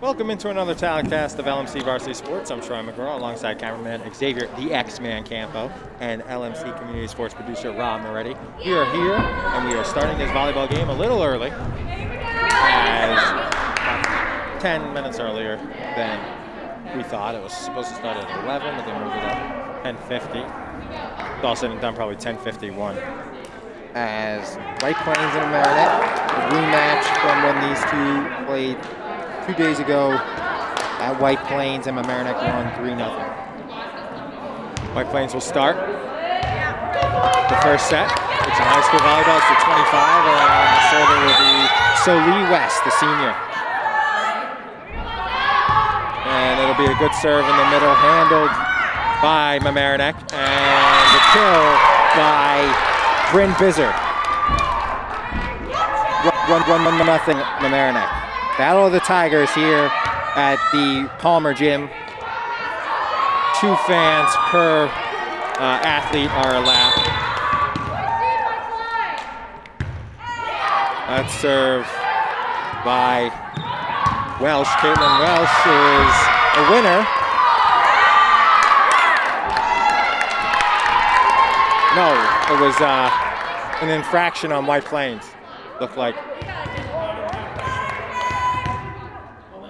Welcome into another talent cast of LMC Varsity Sports. I'm Troy McGraw alongside cameraman Xavier, the X-Man Campo, and LMC Community Sports producer Rob Moretti. We are here and we are starting this volleyball game a little early, as 10 minutes earlier than we thought. It was supposed to start at 11, but they moved it up 10:50. It's all said and done, probably 10:51. As White Plains and Mamaroneck, a rematch from when these two played 2 days ago at White Plains, and Mamaroneck won 3-0. White Plains will start the first set. It's a high school volleyball. It's the 25, and server will be Solee West, the senior. And it'll be a good serve in the middle, handled by Mamaroneck, and the kill by Bryn Bizzard. 1-0 Mamaroneck. Battle of the Tigers here at the Palmer Gym. 2 fans per athlete are allowed. That's served by Welsh. Caitlin Welsh is a winner. No, it was an infraction on White Plains, looked like.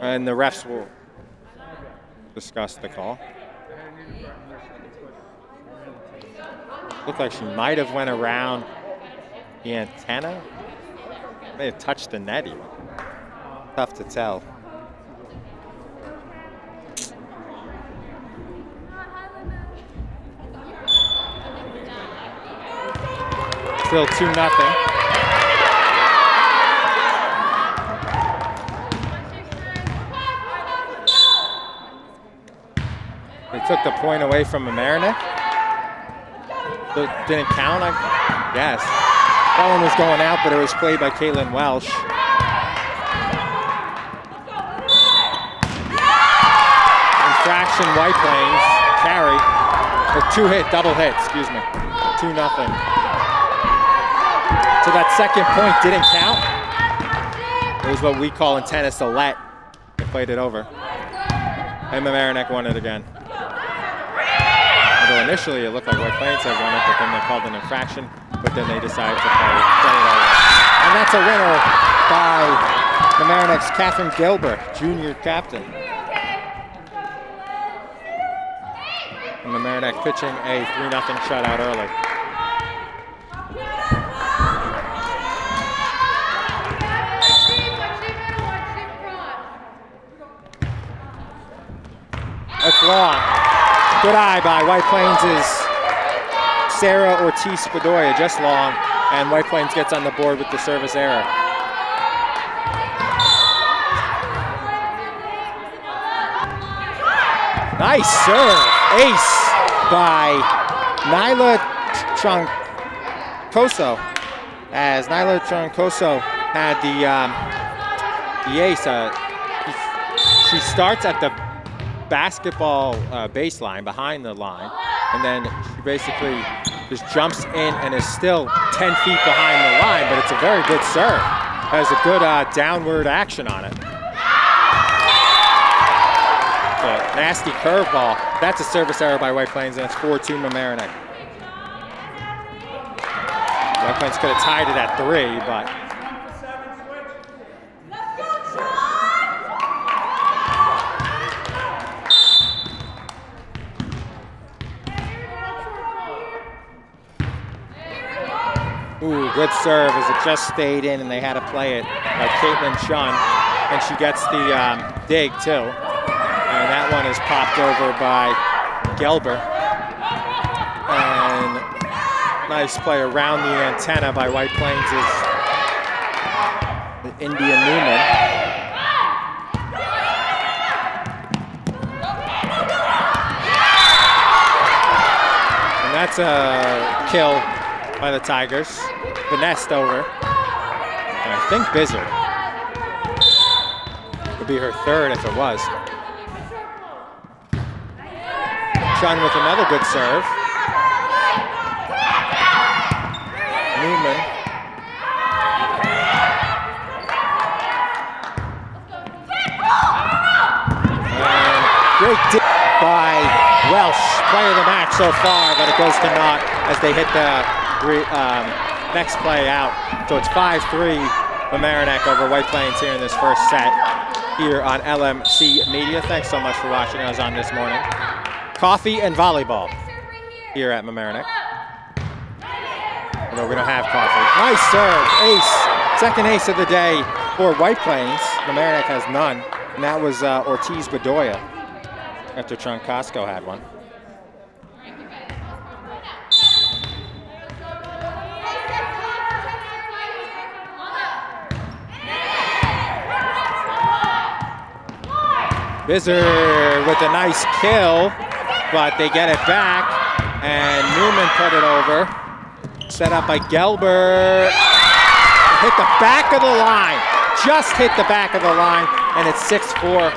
And the refs will discuss the call. Looked like she might have went around the antenna. May have touched the net even. Tough to tell. Still 2-0. They took the point away from Mamaroneck. So it didn't count, I guess. That one was going out, but it was played by Caitlin Welsh. Infraction, White Plains, carry. Or double hit, excuse me. 2-0. So that second point didn't count. It was what we call in tennis a let. They played it over. And Mamaroneck won it again. Although initially it looked like White Plains had won it, but then they called an infraction, but then they decided to play it over. And that's a winner by Mamaroneck's Catherine Gilbert, junior captain. And Mamaroneck pitching a 3-0 shutout early. That's long. Good eye by White Plains' Sarah Ortiz-Bedoya, just long, and White Plains gets on the board with the service error. Nice serve, ace by Nyla Troncoso, as Nyla Troncoso had the ace. She starts at the basketball baseline, behind the line, and then she basically just jumps in and is still 10 feet behind the line, but it's a very good serve. Has a good downward action on it. A nasty curveball. That's a service error by White Plains, and it's 4-2 Mamaroneck. White Plains could have tied it at 3, but ooh, good serve as it just stayed in and they had to play it by Caitlin Chun. And she gets the dig too. And that one is popped over by Gelber. And nice play around the antenna by White Plains' India Newman. And that's a kill by the Tigers. Finessed over. And I think Bizzard would be her third if it was. Chun with another good serve. Newman. Great dig by Welsh, player of the match so far, but it goes to naught as they hit the next play out. So it's 5-3 Mamaroneck over White Plains here in this first set here on LMC Media. Thanks so much for watching us on this morning. Coffee and volleyball here at Mamaroneck. Although we don't have coffee. Nice serve, ace. Second ace of the day for White Plains. Mamaroneck has none, and that was Ortiz Bedoya after Troncosco had one. Bizzer with a nice kill, but they get it back, and Newman put it over. Set up by Gelber. Hit the back of the line. Just hit the back of the line, and it's 6-4.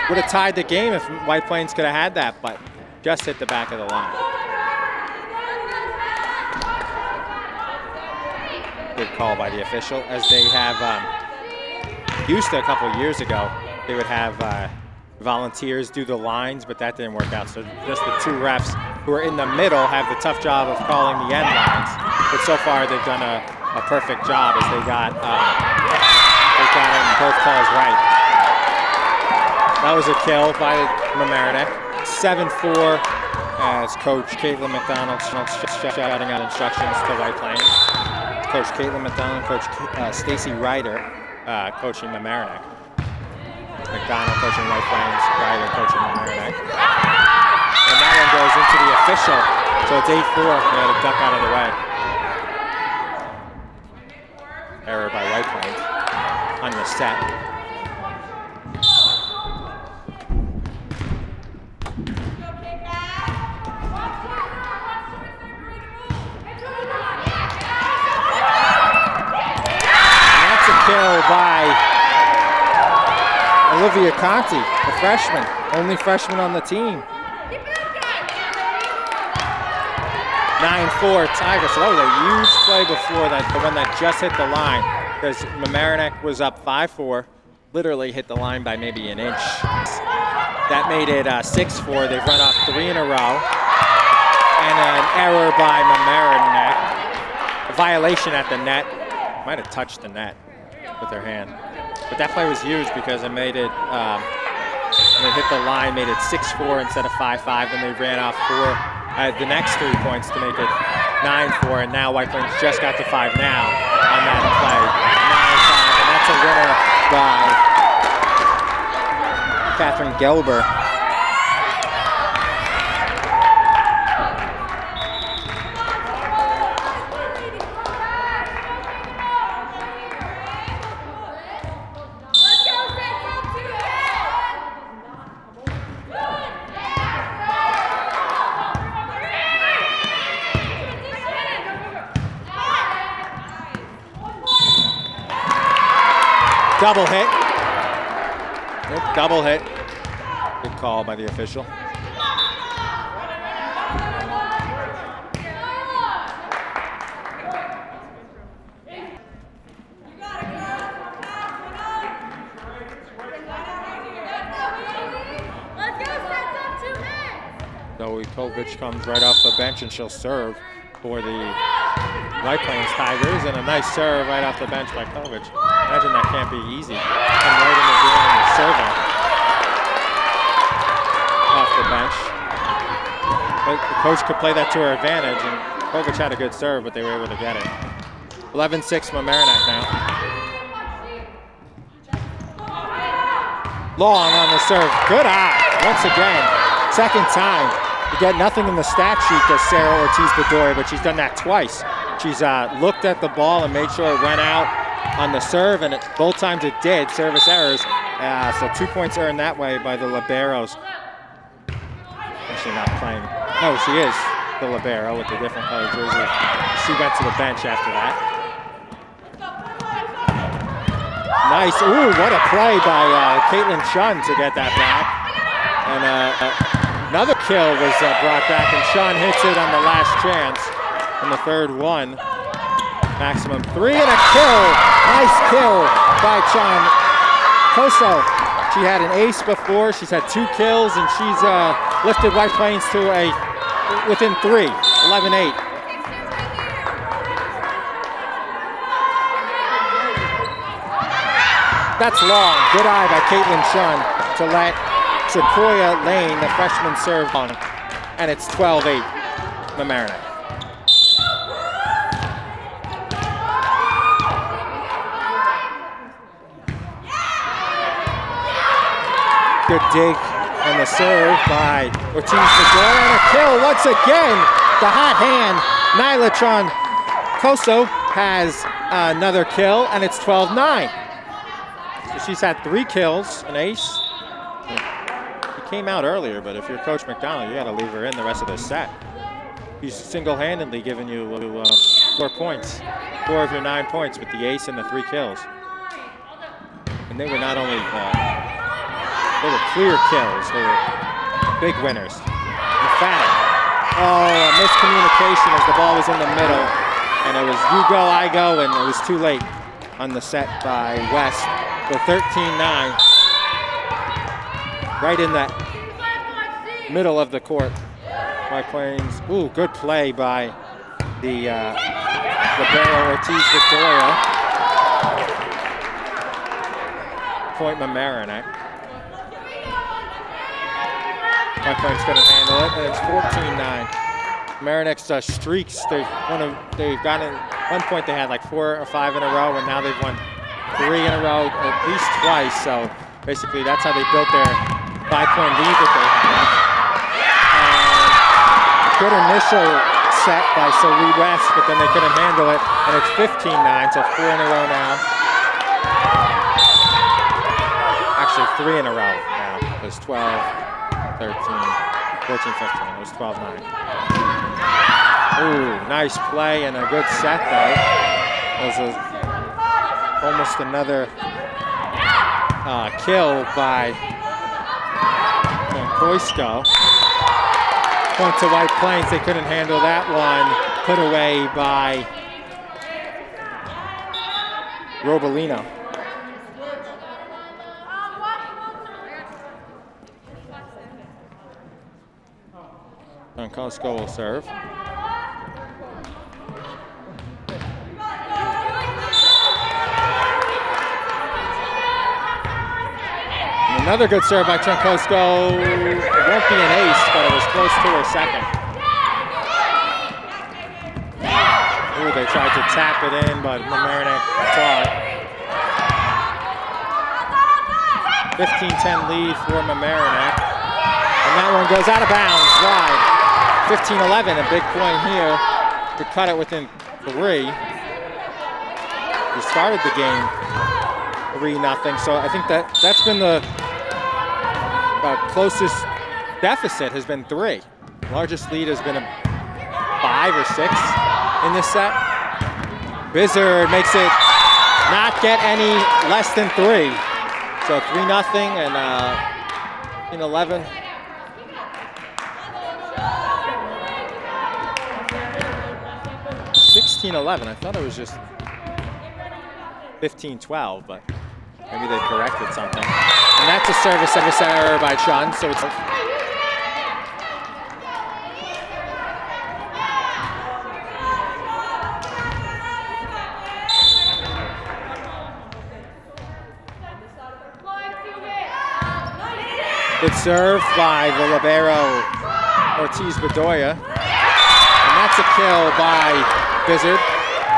Would have tied the game if White Plains could have had that, but just hit the back of the line. Good call by the official, as they have used to a couple of years ago. They would have volunteers do the lines, but that didn't work out. So just the two refs who are in the middle have the tough job of calling the end lines. But so far they've done a perfect job as they got both calls right. That was a kill by Mamaroneck. 7-4 as Coach Caitlin McDonald shouting out instructions to White Plains. Coach Caitlin McDonald, Coach Stacy Ryder coaching Mamaroneck. McDonald coaching White Plains, Ryder coaching Mamaroneck. And that one goes into the official, so it's 8-4. They had a duck out of the way. Error by White Plains on the set. And that's a kill by Olivia Conti, the freshman, only freshman on the team. 9-4 Tigers. So that was a huge play before that, the one that just hit the line, because Mamaroneck was up 5-4, literally hit the line by maybe an inch. That made it 6-4. They've run off 3 in a row, and an error by Mamaroneck. A violation at the net. Might have touched the net with their hand. But that play was huge because it made it, when it hit the line, made it 6-4 instead of 5-5. Then they ran off the next 3 points to make it 9-4. And now White Plains just got to 5 now on that play. 9-5, and that's a winner by Catherine Gelber. Double hit. Nope, double hit. Good call by the official. Zoe comes right off the bench and she'll serve for the White Plains Tigers, and a nice serve right off the bench by Kovic. Imagine that can't be easy. And right in the game and serving off the bench. But the coach could play that to her advantage, and Kovic had a good serve, but they were able to get it. 11-6 Mamaroneck now. Long on the serve. Good eye. Once again, second time. You get nothing in the stat sheet as Sarah Ortiz-Bedoya, but she's done that twice. She's looked at the ball and made sure it went out on the serve, and both times it did, service errors. So 2 points earned that way by the liberos. Actually not playing. No, she is the libero with the different color jersey. She went to the bench after that. Nice, ooh, what a play by Caitlin Chun to get that back. And another kill was brought back, and Chun hits it on the last chance. And the third one, maximum 3 and a kill. Nice kill by Chun. Koso She had an ace before. She's had 2 kills, and she's lifted White Plains to within 3, 11-8. That's long. Good eye by Caitlin Chun to let Sequoia Lane, the freshman, serve on. And it's 12-8, Mamaroneck. Good dig on the serve by Ortiz-Bedoya, and a kill once again. The hot hand, Nyla Troncoso has another kill, and it's 12-9. So she's had 3 kills, an ace. She came out earlier, but if you're Coach McDonald, you gotta leave her in the rest of the set. He's single-handedly giving you 4 points. 4 of your 9 points with the ace and the 3 kills. And they were not only they were clear kills. They were big winners. Emphatic. Oh, a miscommunication as the ball was in the middle. And it was you go, I go, and it was too late on the set by West. So 13-9. Right in that middle of the court. White Plains. Ooh, good play by the libero Ortiz-Bedoya. Point Mamaroneck. White Plains couldn't handle it, and it's 14-9. Mamaroneck's streaks, they've gotten, at one point they had like 4 or 5 in a row, and now they've won 3 in a row, at least twice. So basically that's how they built their 5-point lead that they have. Good initial set by Celie West, but then they couldn't handle it, and it's 15-9, so 4 in a row now. Actually 3 in a row now. There's 12. 13, 14, 15. It was 12-9. Ooh, nice play and a good set though. It was almost another kill by Koisko. Point to White Plains. They couldn't handle that one. Put away by Robolino. Koisko will serve. And another good serve by Troncoso. It won't be an ace, but it was close to her second. Ooh, they tried to tap it in, but Mamaroneck saw it. 15-10 lead for Mamaroneck. And that one goes out of bounds, wide. 15-11, a big point here to cut it within 3. We started the game 3-0, so I think that's been the closest deficit has been 3. Largest lead has been a 5 or 6 in this set. Bizzard makes it not get any less than 3. So 3-0 and in 11. 16-11. I thought it was just 15-12, but maybe they corrected something. And that's a service error by Chun, so it's good serve by the libero Ortiz-Bedoya. And that's a kill by Bizzard.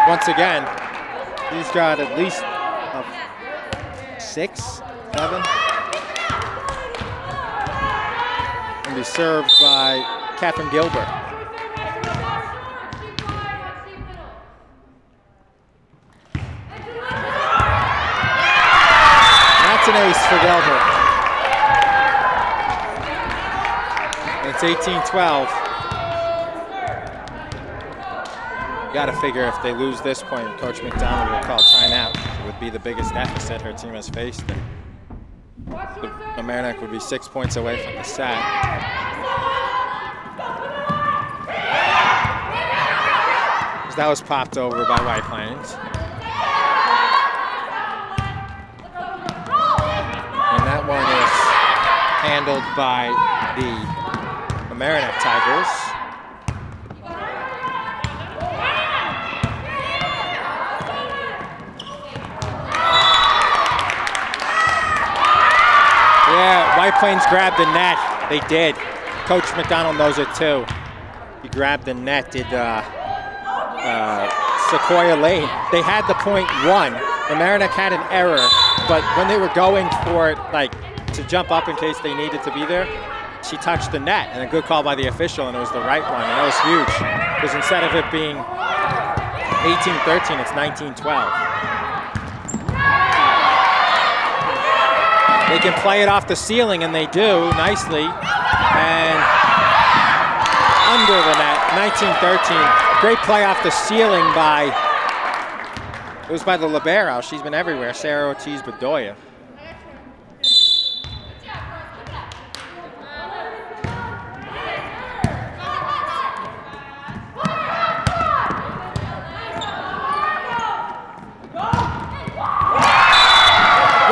Once again, he's got at least 6, 7. And he's served by Catherine Gilbert. And that's an ace for Gilbert. And it's 18-12. Got to figure if they lose this point, Coach McDonald will call timeout. It would be the biggest deficit her team has faced. And Mamaroneck would be 6 points away from the set. That was popped over by White Plains. And that one handled by the Mamaroneck Tigers. Yeah, White Plains grabbed the net. They did. Coach McDonald knows it too. He grabbed the net, did Sequoia Lane. They had the point one. Mamaroneck had an error, but when they were going for it, like to jump up in case they needed to be there, she touched the net, and a good call by the official, and it was the right one, and that was huge. Because instead of it being 18-13, it's 19-12. They can play it off the ceiling, and they do nicely. And under the net, 19-13. Great play off the ceiling by, it was by the libero. She's been everywhere, Sarah Ortiz-Bedoya.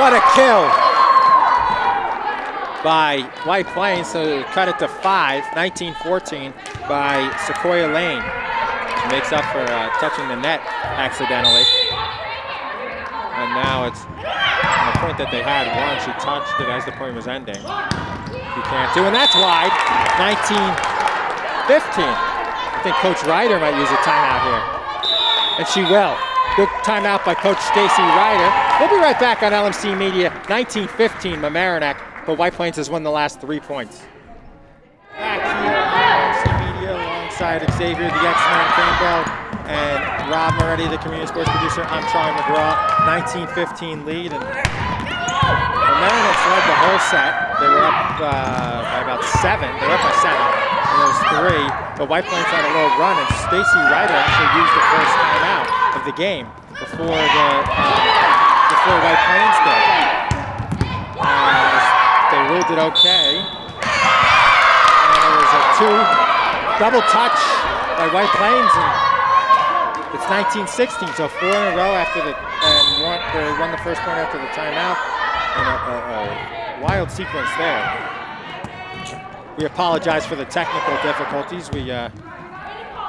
What a kill by White Plains, so cut it to 5, 19-14 by Sequoia Lane. She makes up for touching the net accidentally. And now it's on the point that they had one, she touched it as the point was ending. You can't do, and that's wide, 19-15. I think Coach Ryder might use a timeout here, and she will. Good timeout by Coach Stacy Ryder. We'll be right back on LMC Media, 19-15 Mamaroneck, but White Plains has won the last 3 points. Back here on LMC Media alongside Xavier, the X-Man Campbell, and Rob Moretti, the community sports producer. I'm Troy McGraw, 19-15 lead. And Mamaroneck led the whole set. They were up by about 7. They were up by 7. And there was 3, but White Plains had a little run, and Stacy Ryder actually used the first timeout of the game before White Plains did. They ruled it okay. And it was a 2 double touch by White Plains, and it's 19-16, so 4 in a row after they won the first point after the timeout. And a wild sequence there. We apologize for the technical difficulties. We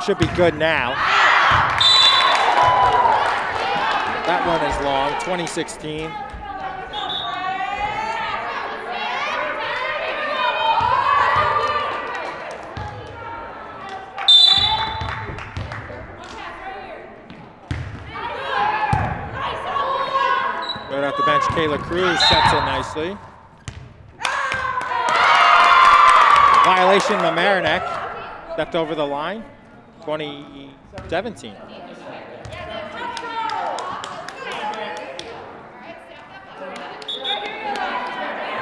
should be good now. That one is long, 2016. Right off the bench, Kayla Cruz sets it nicely. Violation, Mamaroneck stepped over the line, 2017.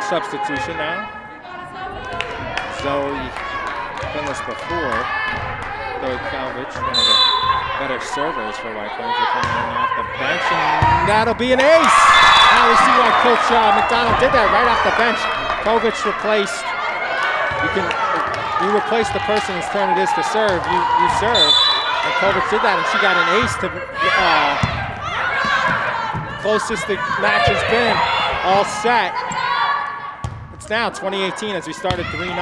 Substitution now. Zoe, done this before. Zoe Calvich, one of the better servers for White Plains, are coming in off the bench, and that'll be an ace. Now we see why Coach McDonald did that right off the bench. Kovich replaced. You replace the person whose turn it is to serve. You serve, and Kovich did that, and she got an ace to closest the match has been all set. Now 2018 as we started 3-0. It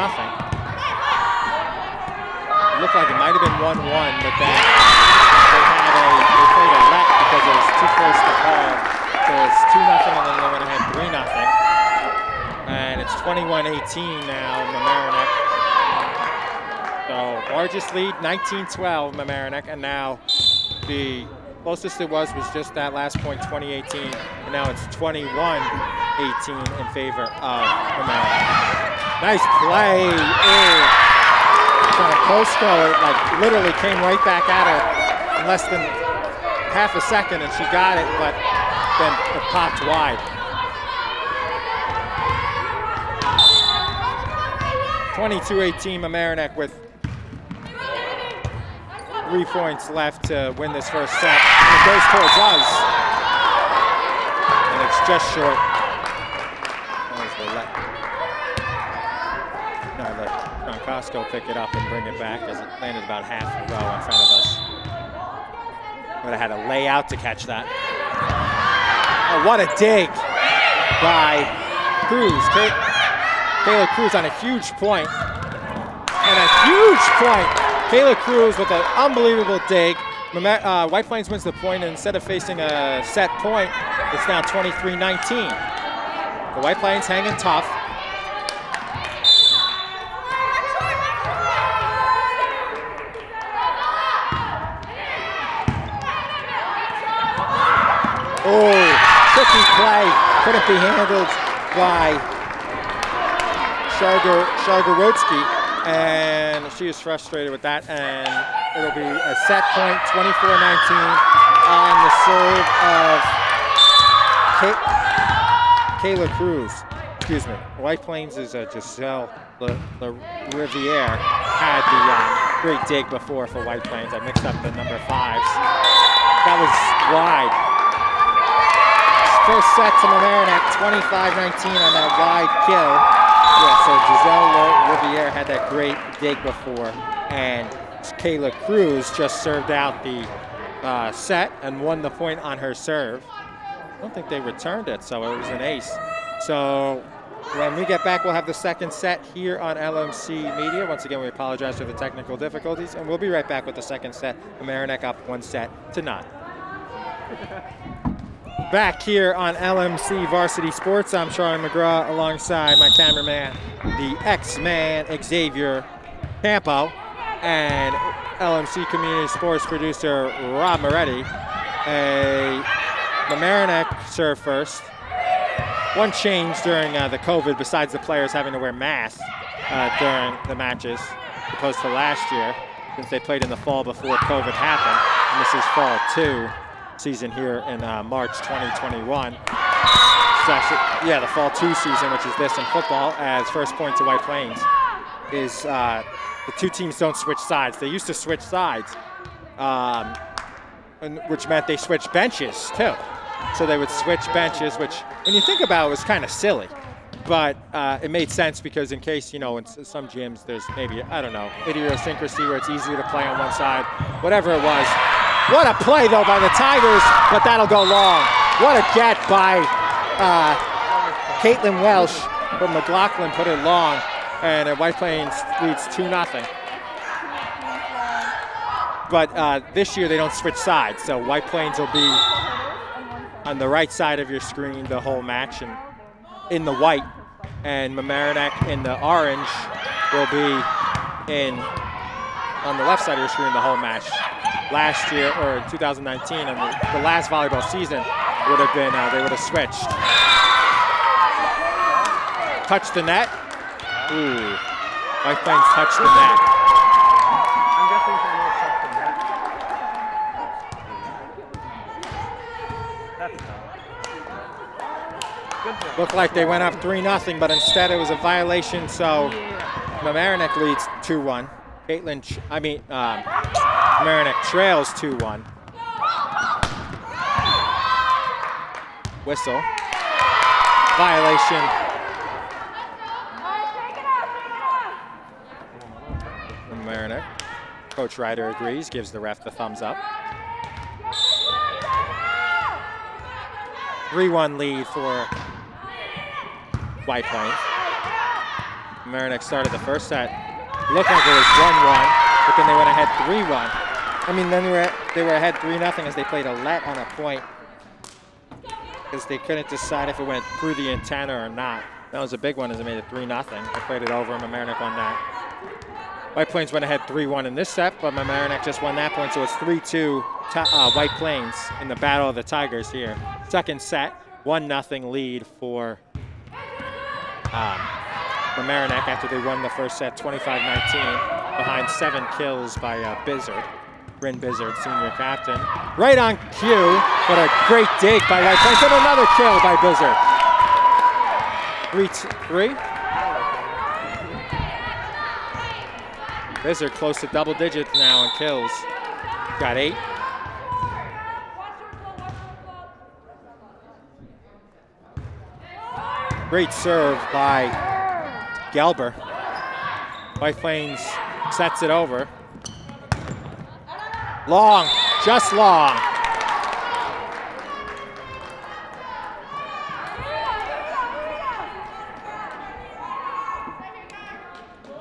looked like it might have been 1-1, but then they played a let because it was too close to call. So it's 2-0, and then they went ahead 3-0. And it's 21-18 now, Mamaroneck. So largest lead, 19-12 Mamaroneck, and now the closest it was just that last point, 2018, and now it's 21-18 in favor of Mamaroneck. Nice play. Kosko, like literally came right back at her in less than half a second, and she got it, but then it popped wide. 22-18 Mamaroneck with 3 points left to win this first set. And it goes towards us. And it's just short. There's the let. Now let John Costco pick it up and bring it back as it landed about half a row in front of us. Would have had to lay out to catch that. Oh, what a dig by Cruz. Kayla Cruz on a huge point. And a huge point. Kayla Cruz with an unbelievable dig. White Plains wins the point, and instead of facing a set point, it's now 23-19. The White Plains hanging tough. Oh, tricky play. Couldn't be handled by Shargorodsky, and she is frustrated with that, and it'll be a set point, 24-19 on the serve of Kayla Cruz. Excuse me. White Plains is Giselle Riviere had the great dig before for White Plains. I mixed up the number 5s. That was wide. First set to Mamaroneck, 25-19 on that wide kill. Yeah, so Giselle Riviere had that great dig before, and Kayla Cruz just served out the set and won the point on her serve. I don't think they returned it, so it was an ace. So when we get back, we'll have the second set here on LMC Media. Once again, we apologize for the technical difficulties, and we'll be right back with the second set. Mamaroneck up 1-0. Back here on LMC Varsity Sports, I'm Charlie McGraw alongside my cameraman, the X-Man Xavier Campo, and LMC Community Sports producer Rob Moretti. A Mamaroneck serve first. One change during the COVID, besides the players having to wear masks during the matches, opposed to last year, since they played in the fall before COVID happened. And this is fall 2 season here in March 2021. It's actually, yeah, the fall 2 season, which is this in football, as first point to White Plains, is the two teams don't switch sides. They used to switch sides, which meant they switched benches too. So they would switch benches, which when you think about it was kind of silly, but it made sense because in case, you know, in some gyms there's maybe, I don't know, idiosyncrasy where it's easier to play on one side, whatever it was. What a play, though, by the Tigers, but that'll go long. What a get by Caitlin Welsh, but McLaughlin put it long, and White Plains leads 2-0. But this year they don't switch sides, so White Plains will be on the right side of your screen the whole match, and in the white, and Mamaroneck in the orange will be on the left side of your screen the whole match. Last year, or in 2019, and the last volleyball season would have been, they would have switched. Touch the net. Ooh, White Plains touched the net. I'm guessing they will touch the net. Good job. Looked like they went up 3-0, but instead it was a violation, so Mamaroneck leads 2-1. Mamaroneck trails 2-1. Whistle. Violation. Mamaroneck. Coach Ryder agrees, gives the ref the thumbs up. 3-1 lead for White Plains. Mamaroneck started the first set. Looked like it was 1-1, but then they went ahead 3-1. I mean, then they were ahead 3-0 as they played a let on a point because they couldn't decide if it went through the antenna or not. That was a big one as they made it 3-0. They played it over and Mamaroneck won that. White Plains went ahead 3-1 in this set, but Mamaroneck just won that point, so it's 3-2 White Plains in the Battle of the Tigers here. Second set, 1-0 lead for Mamaroneck after they won the first set 25-19 behind 7 kills by Bizzard. Bryn Bizzard, senior captain. Right on cue, but a great dig by White Plains and another kill by Bizzard. 3-3. Bizzard close to double digits now in kills. Got 8. Great serve by Gelber. White Plains sets it over. Long, just long.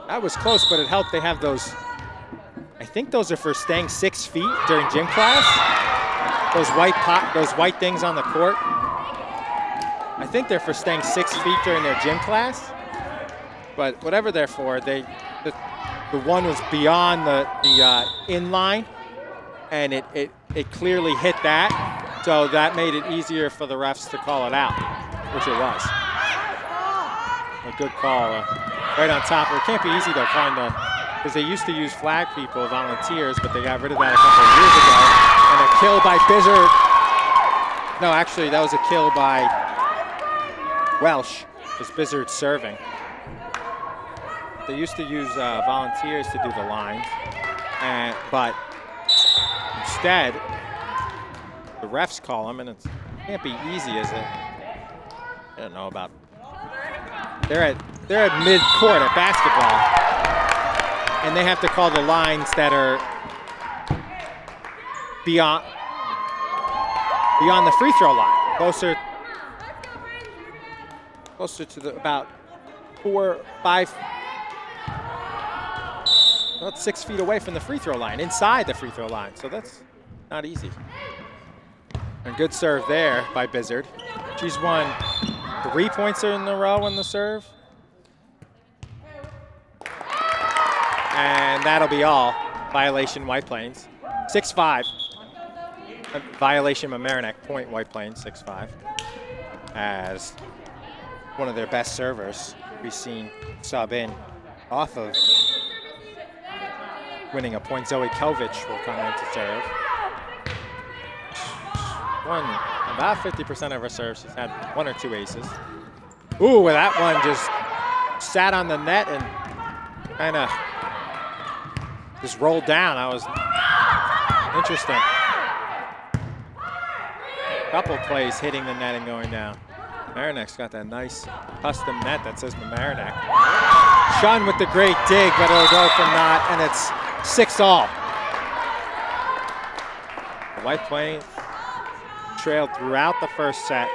That was close, but it helped. They have those, I think those are for staying 6 feet during gym class. Those white things on the court. I think they're for staying 6 feet during their gym class. But whatever they're for, the one was beyond the inline, and it clearly hit that. So that made it easier for the refs to call it out, which it was. A good call, right on top. It can't be easy to find because they used to use flag people, volunteers, but they got rid of that a couple of years ago. And a kill by Bizzard. No, actually, that was a kill by Welsh, because Bizzard's serving. They used to use volunteers to do the lines, but instead, the refs call them, and it can't be easy, is it? I don't know about. They're at mid-court at basketball, and they have to call the lines that are beyond the free throw line, closer to the about 6 feet away from the free throw line, inside the free throw line. So that's not easy. And good serve there by Bizzard. She's won 3 points in a row on the serve. And that'll be all. Violation White Plains. 6-5. Violation Mamaroneck, point White Plains, 6-5. As one of their best servers we've seen sub in off of winning a point. Zoe Kelvich will come in to serve. Won about 50% of her serves. She's had 1 or 2 aces. Ooh, well, that one just sat on the net and kind of just rolled down. That was interesting. Couple plays hitting the net and going down. Mamaroneck's got that nice custom net that says Mamaroneck. Shun with the great dig, but it'll go for naught, and it's 6-all. The White Plains trailed throughout the first set.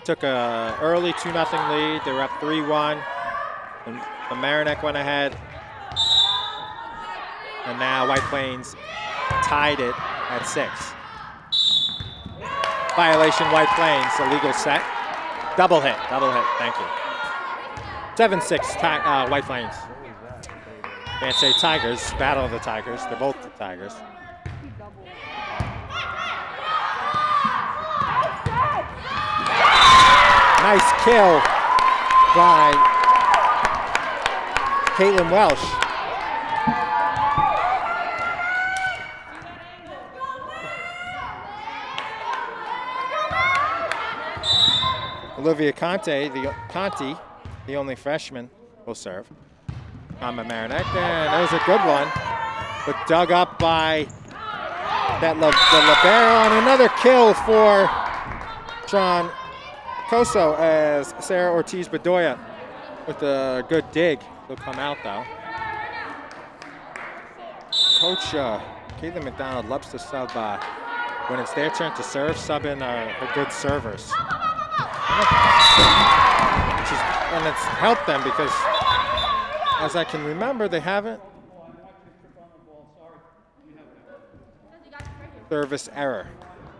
Took a early 2-0 lead. They were up 3-1. And Mamaroneck went ahead. And now White Plains tied it at 6. Violation White Plains, illegal set. Double hit, thank you. 7-6 White Plains. Can't say Tigers, battle of the Tigers. They're both the Tigers. Nice kill by Caitlin Welsh. Olivia Conti, the only freshman, will serve on Mamaroneck, and that was a good one, but dug up by the libero, and another kill for Sean Coso as Sarah Ortiz-Bedoya with a good dig. They'll come out though. Coach Caitlin McDonald loves to sub when it's their turn to serve, sub in her good servers. And it's helped them because, as I can remember, they haven't. Service error.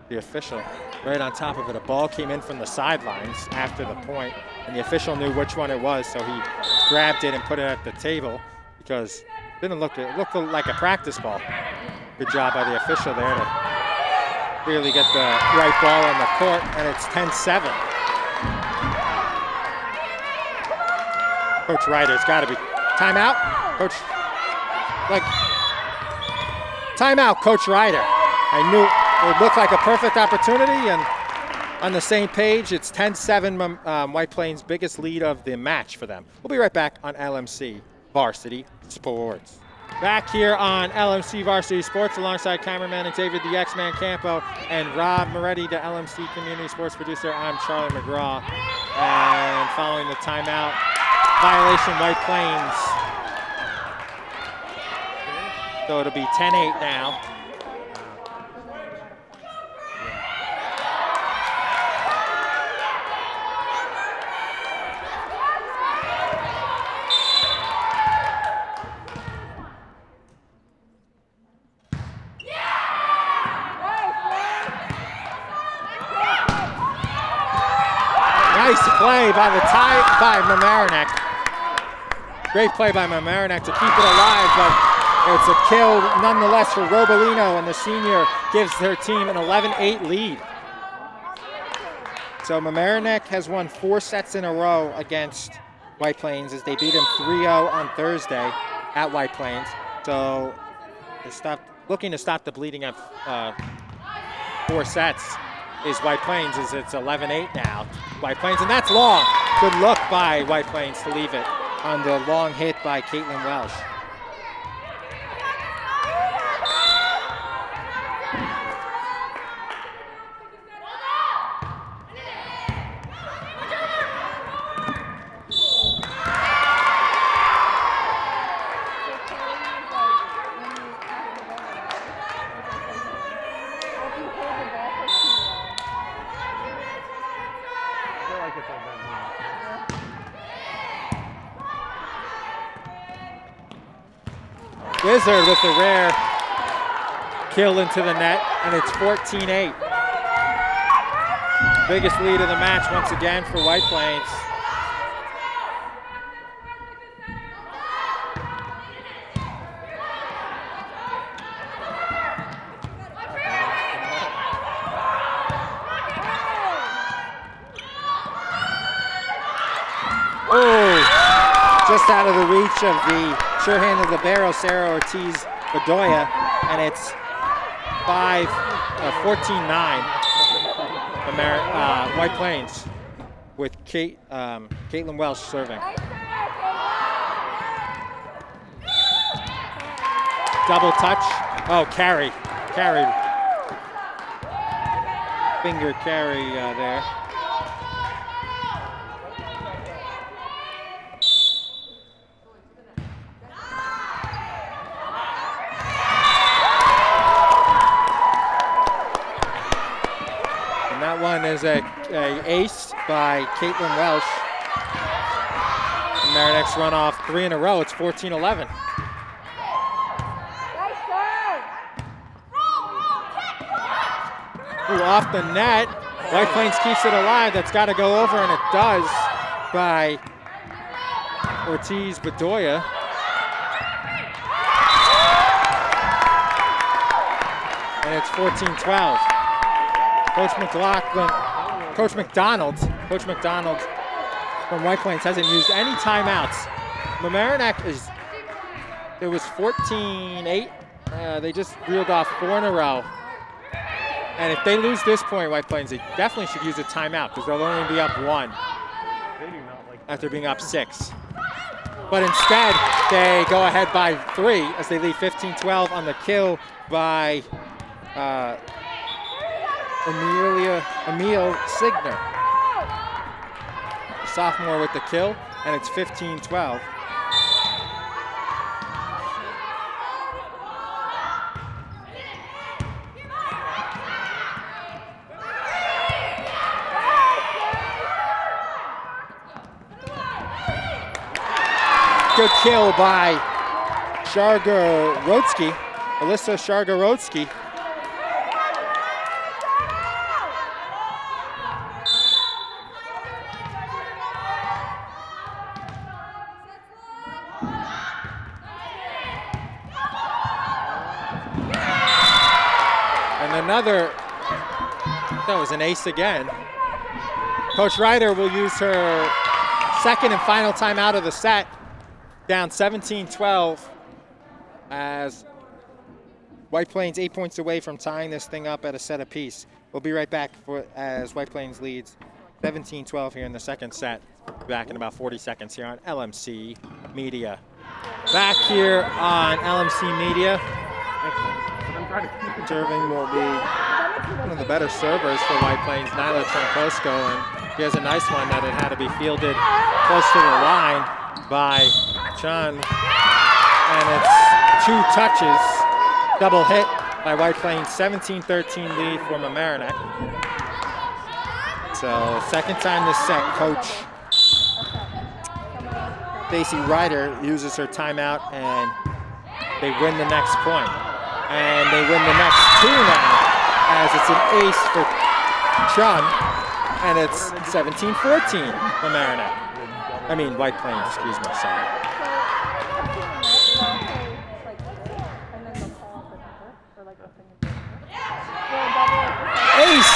The official right on top of it. A ball came in from the sidelines after the point, and the official knew which one it was, so he grabbed it and put it at the table because it looked like a practice ball. Good job by the official there to really get the right ball on the court, and it's 10-7. Coach Ryder's got to be timeout. Timeout, Coach Ryder. I knew it looked like a perfect opportunity, and on the same page, it's 10-7, White Plains' biggest lead of the match for them. We'll be right back on LMC Varsity Sports. Back here on LMC Varsity Sports alongside cameraman David the X-Man Campo and Rob Moretti, the LMC Community Sports Producer. I'm Charlie McGraw. And following the timeout, violation White Plains. So it'll be 10-8 now. play by Mamaroneck. Great play by Mamaroneck to keep it alive, but it's a kill nonetheless for Robolino, and the senior gives their team an 11-8 lead. So Mamaroneck has won 4 sets in a row against White Plains as they beat them 3-0 on Thursday at White Plains. So they looking to stop the bleeding at 4 sets is White Plains, as it's 11-8 now. White Plains, and that's long. Good look by White Plains to leave it on the long hit by Caitlin Welsh. Wizard with the rare kill into the net, and it's 14-8. Biggest lead of the match once again for White Plains. Oh, just out of the reach of the sure hand of libero, Sarah Ortiz-Bedoya, and it's 14-9. White Plains with Caitlin Welsh serving. Double touch. Oh, carry. Finger carry there. That one is a ace by Caitlin Welsh. Mamaroneck's run off 3 in a row. It's 14-11. Ooh, off the net. White Plains keeps it alive. That's got to go over, and it does by Ortiz-Bedoya. And it's 14-12. Coach McDonald from White Plains hasn't used any timeouts. Mamaroneck it was 14-8. They just reeled off 4 in a row. And if they lose this point, White Plains, they definitely should use a timeout because they'll only be up 1 after being up 6. But instead, they go ahead by 3 as they lead 15-12 on the kill by Emile Signer, sophomore with the kill, and it's 15-12. Good kill by Alyssa Shargorodsky. That was an ace again. Coach Ryder will use her second and final timeout of the set, down 17-12, as White Plains 8 points away from tying this thing up at a set apiece. We'll be right back as White Plains leads 17-12 here in the second set. Back in about 40 seconds here on LMC Media. Back here on LMC Media. Serving will be one of the better servers for White Plains, Nyla Tronkosko, and he has a nice one that it had to be fielded close to the line by Chun, and it's 2 touches, double hit by White Plains, 17-13 lead for Mamaroneck. So second time this set, Coach Stacey Ryder uses her timeout, and they win the next point. And they win the next 2 now, as it's an ace for Chun. And it's 17-14, Mamaroneck. I mean, White Plains, excuse me, sorry. Ace!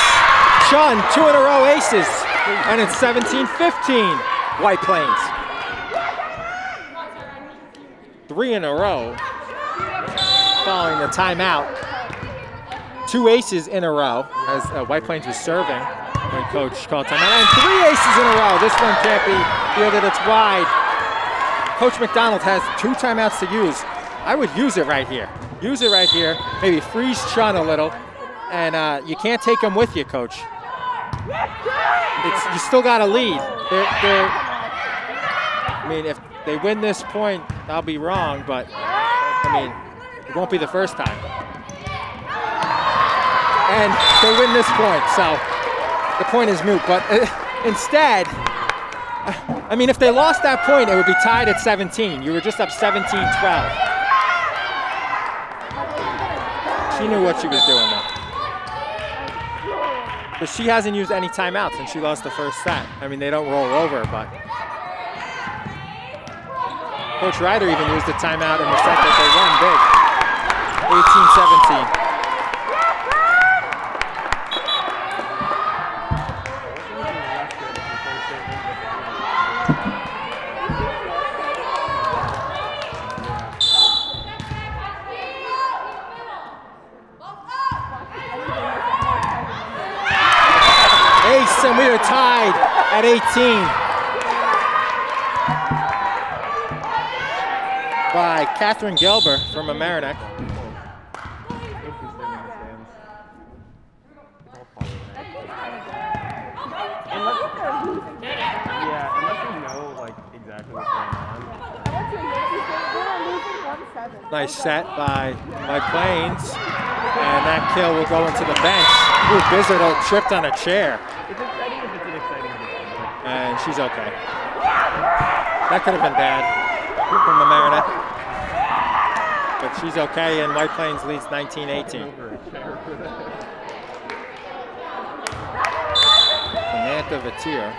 Sean, 2 in a row aces. And it's 17-15, White Plains. 3 in a row following the timeout. 2 aces in a row as White Plains was serving when Coach called timeout. And 3 aces in a row. This one can't be fielded, it's wide. Coach McDonald has 2 timeouts to use. I would use it right here. Use it right here. Maybe freeze Chun a little. And you can't take him with you, Coach. You still got a lead. I mean, if they win this point, I'll be wrong, but I mean, it won't be the first time. And they win this point, so the point is moot. But instead, I mean, if they lost that point, it would be tied at 17. You were just up 17-12. She knew what she was doing, though. But she hasn't used any timeouts since she lost the first set. I mean, they don't roll over, but Coach Ryder even used a timeout in the set that they won big, 18-17. And we are tied at 18 by Catherine Gelber from Mamaroneck. Yeah, unless you know like exactly what's going on. Nice set by Plains, and that kill will go into the bench. Ooh, Bizzard tripped on a chair. It's exciting if it's an exciting game. And she's okay. That could have been bad from Mamaroneck. But she's okay, and White Plains leads 19-18. Samantha Vatier.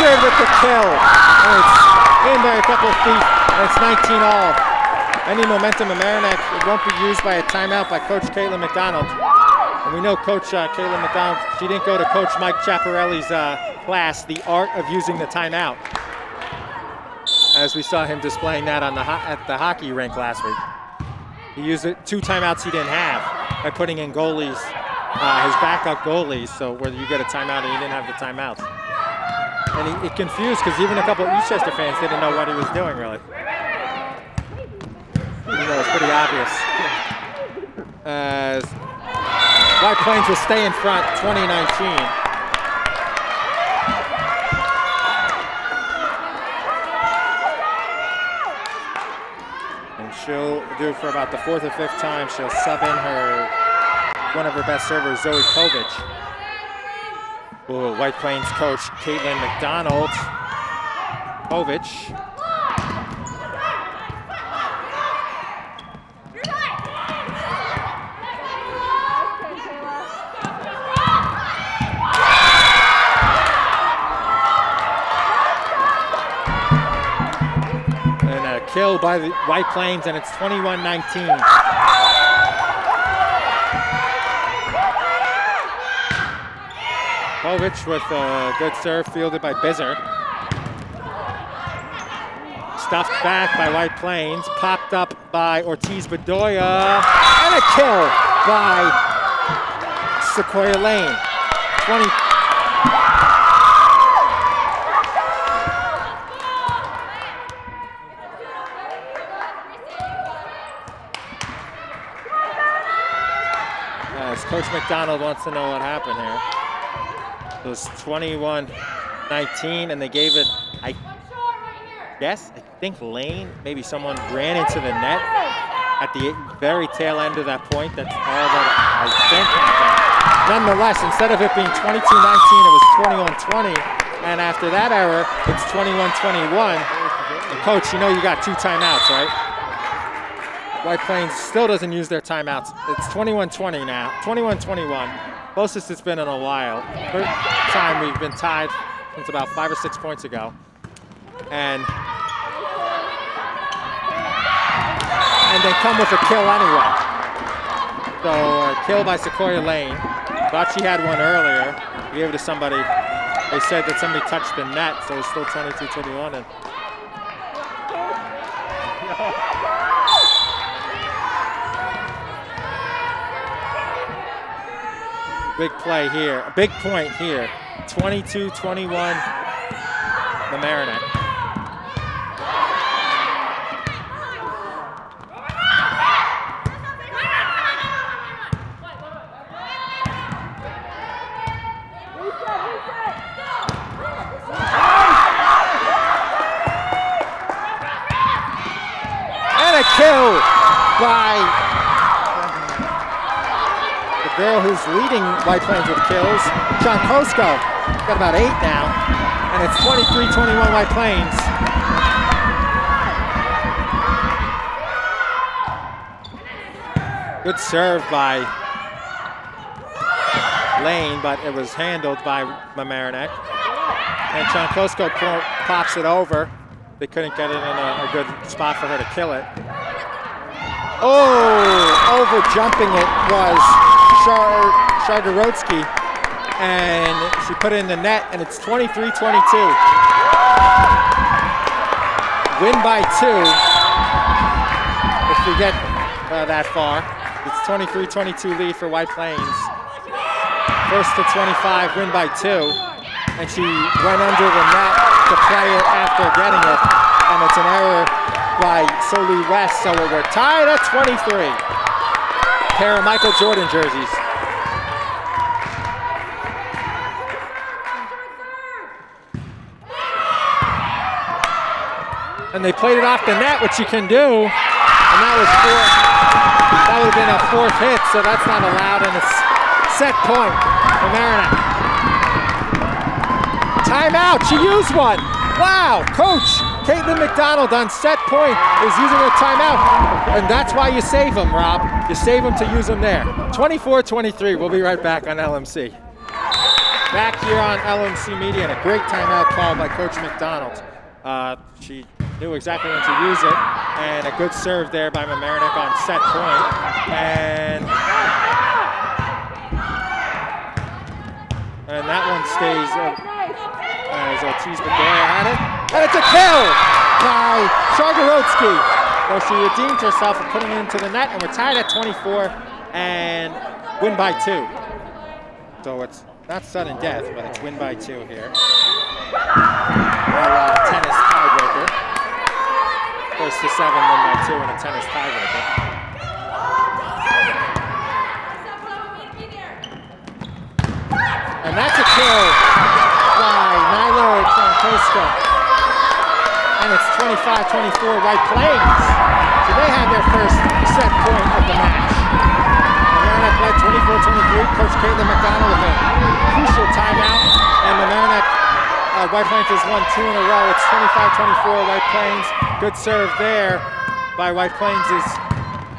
With the kill, and it's in by a couple of feet, and it's 19-all. Any momentum in Mamaroneck, it won't be used by a timeout by Coach Caitlin McDonald. And we know Coach Caitlin McDonald, she didn't go to Coach Mike Chaparelli's class, The Art of Using the Timeout, as we saw him displaying that on at the hockey rink last week. He used 2 timeouts he didn't have by putting in goalies, his backup goalies, so whether you get a timeout and he didn't have the timeouts. And he confused because even a couple of Eastchester fans didn't know what he was doing, really. Even though it's pretty obvious. As White Plains will stay in front, 20-19. And she'll do for about the 4th or 5th time, she'll sub in one of her best servers, Zoe Kovich. Ooh, White Plains coach Caitlin McDonald. Kovich. And a kill by the White Plains, and it's 21-19. Kovich with a good serve fielded by Bizzard. Stuffed back by White Plains, popped up by Ortiz Bedoya, and a kill by Sequoia Lane. 20. As Coach McDonald wants to know what happened here. It was 21-19, and they gave it, I think Lane, maybe someone ran into the net. at the very tail end of that point. That's all that I think happened. Nonetheless, instead of it being 22-19, it was 21-20. And after that error, it's 21-21. And coach, you know you got 2 timeouts, right? White Plains still doesn't use their timeouts. It's 21-20 now, 21-21. Closest it's been in a while. First time we've been tied since about 5 or 6 points ago. And they come with a kill anyway. So a kill by Sequoia Lane. Thought she had one earlier. Gave it to somebody. They said that somebody touched the net, so it's still 22-21. And big play here, a big point here. 22-21, Mamaroneck. And a kill by the girl who's leading White Plains with kills, John Kosko. Got about 8 now, and it's 23-21 White Plains. Good serve by Lane, but it was handled by Mamaroneck. And John Kosko pops it over. They couldn't get it in a good spot for her to kill it. Oh, over jumping it was Shargorodsky, and she put it in the net, and it's 23-22. Win by 2, if we get that far. It's 23-22 lead for White Plains. First to 25, win by 2, and she went under the net to play it after getting it, and it's an error by Solee West, so we're tied at 23. Pair of Michael Jordan jerseys. And they played it off the net, which you can do, and that was that would have been a 4th hit, so that's not allowed, and it's set point for Mamaroneck. Timeout, she used one. Wow, Coach Caitlin McDonald on set point is using a timeout, and that's why you save them, Rob. You save them to use them there. 24-23, we'll be right back on LMC. Back here on LMC Media, and a great timeout call by Coach McDonald. She knew exactly when to use it, and a good serve there by Mamaroneck on set point. And that one stays as Ortiz-Bedoya had it. And it's a kill by Shargorodsky. So she redeemed herself and putting it into the net, and we're tied at 24 and win by 2. So it's not sudden death, but it's win by 2 here. Tennis tiebreaker. First to 7, win by 2 in a tennis tiebreaker. And that's a kill by Nyla Trancosta. And it's 25-24 White Plains. So they had their first set point of the match. Mamaroneck led 24-23. Coach Caitlin McDonald with a crucial timeout. And Mamaroneck, White Plains has won 2 in a row. It's 25-24 White Plains. Good serve there by White Plains.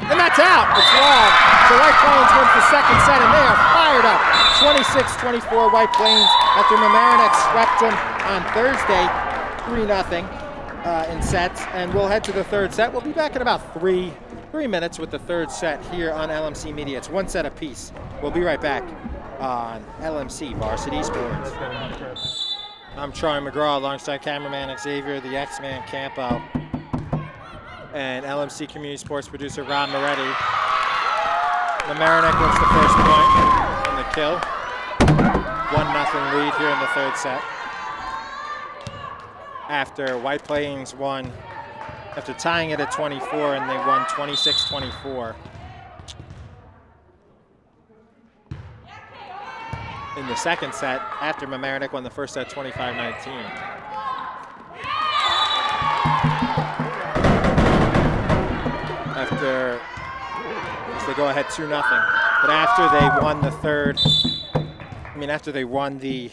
And that's out. It's long. So White Plains wins the second set, and they are fired up. 26-24 White Plains after Mamaroneck swept them on Thursday, 3-0 in sets. And we'll head to the third set. We'll be back in about 3 minutes with the third set here on LMC Media. It's 1 set apiece. We'll be right back on LMC Varsity Sports. I'm Troy McGraw alongside cameraman Xavier, the X-Man Campo, and LMC Community Sports producer Rob Moretti. Mamaroneck wins the first point in the kill. 1-0 lead here in the third set. After White Plains won, after tying it at 24, and they won 26-24. In the second set, after Mamaroneck won the first set 25-19. After they go ahead 2-0. But after they won the after they won the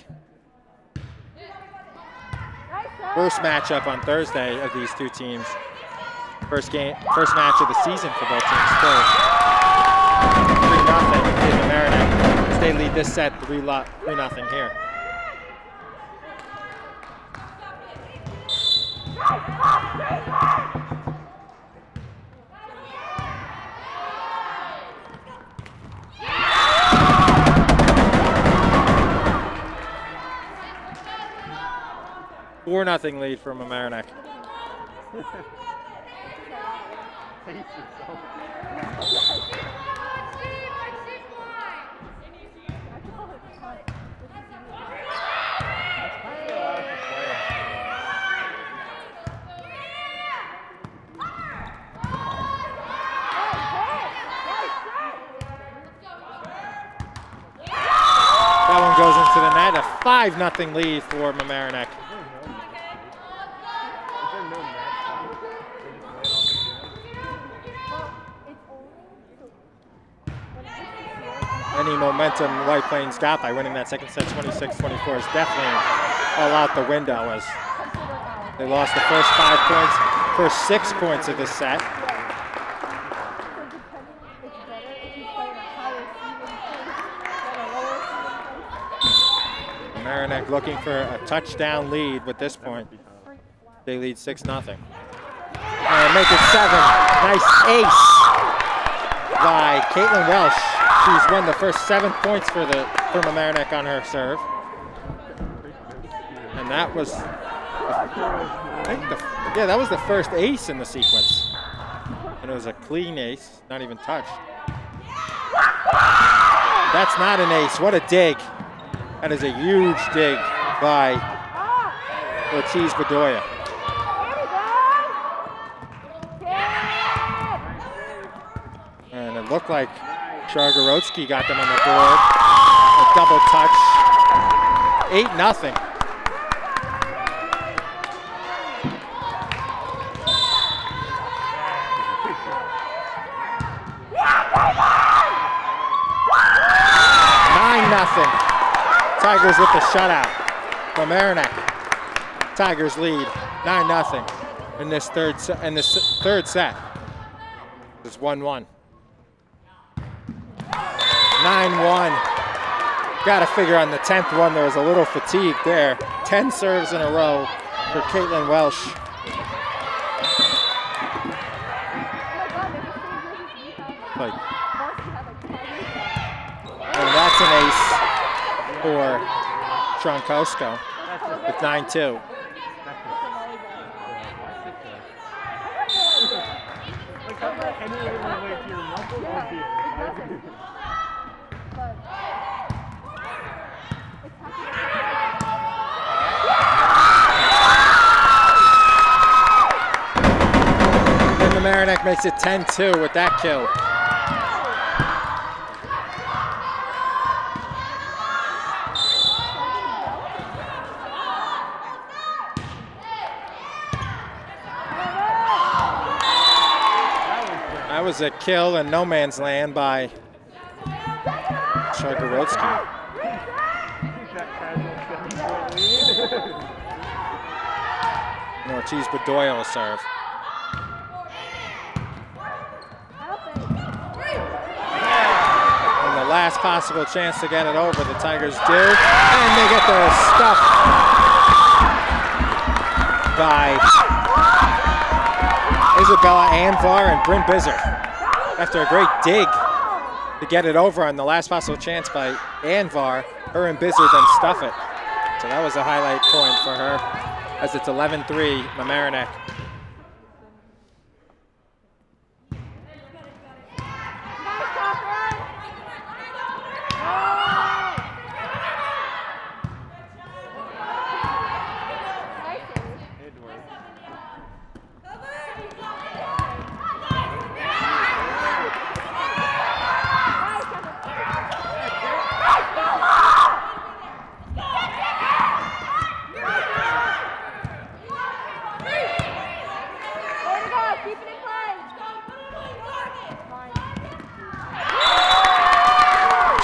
first matchup on Thursday of these two teams, first match of the season for both teams, still 3-0 in Mamaroneck. They lead this set 3-0 here. Four nothing lead for Mamaroneck. That one goes into the net, a 5-0 lead for Mamaroneck. Any momentum White Plains got by winning that second set 26-24 is definitely all out the window as they lost the first 5 points, first 6 points of this set. Mamaroneck looking for a touchdown lead with this point. They lead 6-0. And make it 7. Nice ace by Caitlin Welsh. She's won the first 7 points for Mamaroneck on her serve. And that was, that was the first ace in the sequence. And it was a clean ace, not even touched. That's not an ace, what a dig. That is a huge dig by Ortiz Bedoya. And it looked like Shargorodsky got them on the board. A double touch. 8-0. Tigers with the shutout. Mamaroneck. Tigers lead 9-0 in this third set. It's 1-1. 9-1. Got to figure on the 10th one there was a little fatigue there. 10 serves in a row for Caitlin Welsh. And that's an ace for Tronkosko with 9-2. And Mamaroneck makes it 10-2 with that kill. That was a kill in no man's land by Shargorodsky. And Ortiz Bedoya will serve. And the last possible chance to get it over, the Tigers do. And they get their stuff by Isabella Anvar and Bryn Bizzard. After a great dig to get it over on the last possible chance by Anvar, her and Bizzard then stuff it. So that was a highlight point for her as it's 11-3 Mamaroneck.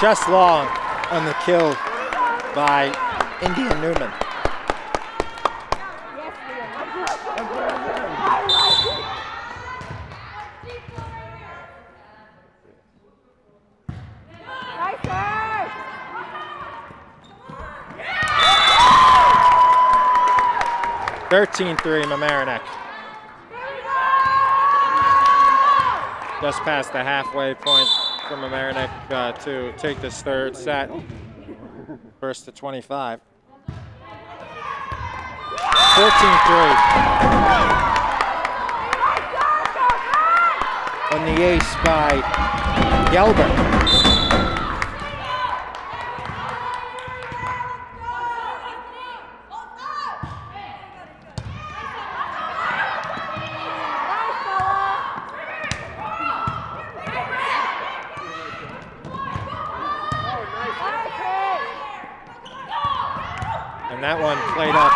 just long on the kill by India Newman. Nice. 13-3 Mamaroneck. Just past the halfway point for Mamaroneck to take this third set. First to 25. 14-3. On the ace by Gelber. And that one played up,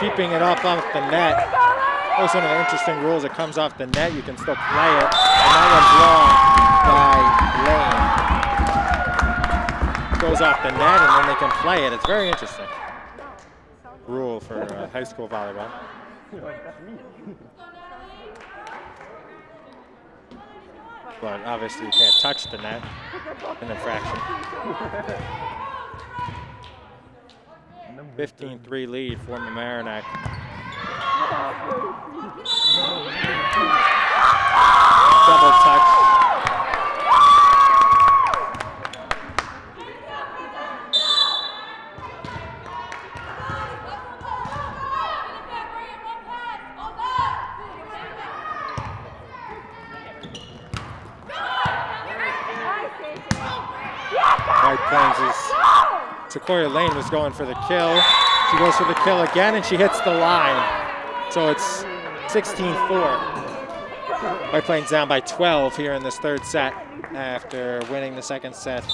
keeping it up off the net. That was one of the interesting rules. It comes off the net, you can still play it. And that one's long by Lane. Goes off the net and then they can play it. It's very interesting. Rule for high school volleyball. But obviously you can't touch the net. An infraction. 15-3 lead for Mamaroneck. Double touch. White Plains is Sequoia Lane was going for the kill. She goes for the kill again and she hits the line. So it's 16-4. White Plains down by 12 here in this third set after winning the second set.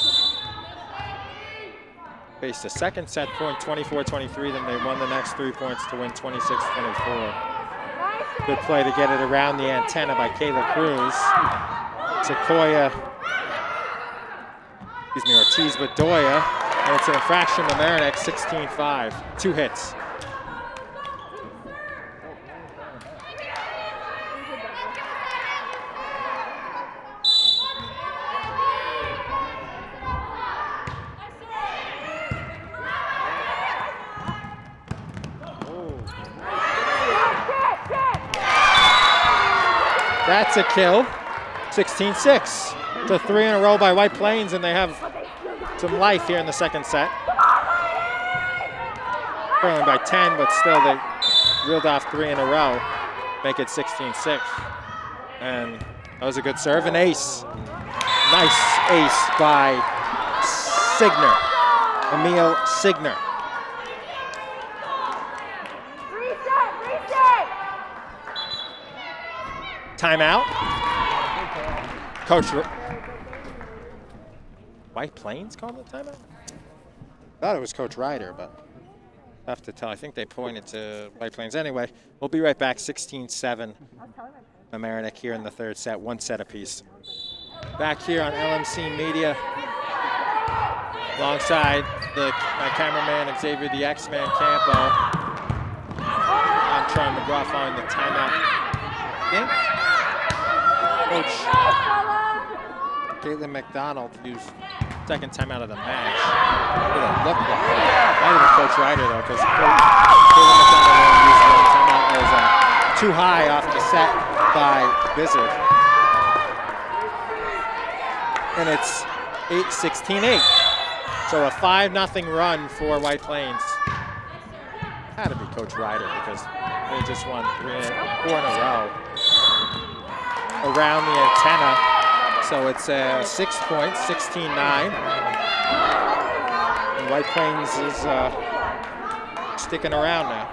Faced a second set point 24-23, then they won the next 3 points to win 26-24. Good play to get it around the antenna by Kayla Cruz. Sequoia, Ortiz Bedoya. And it's an infraction to Mamaroneck, 16-5. 2 hits. That's a kill. 16-6. So 3 in a row by White Plains, and they have some life here in the second set. Trailing by 10, but still they reeled off 3 in a row. Make it 16-6. And that was a good serve, an ace. Nice ace by Signer, Emil Signer. Timeout. Coach. White Plains called the timeout? Thought it was Coach Ryder, but I have to tell. I think they pointed to White Plains. Anyway, we'll be right back. 16-7. Mamaroneck here in the third set, 1 set apiece. Back here on LMC Media, alongside my cameraman Xavier the X-Man Campo. I'm Troy McGraw following the timeout. Coach Caitlin McDonald used second timeout of the match. What it looked like. Might have been Coach Ryder though, because Caitlin McDonald used one timeout as too high off the set by Bizzard. And it's 16-8. So a 5-0 run for White Plains. Had to be Coach Ryder because they just won 4 in a row around the antenna. So it's 6 points, 16-9. And White Plains is sticking around now.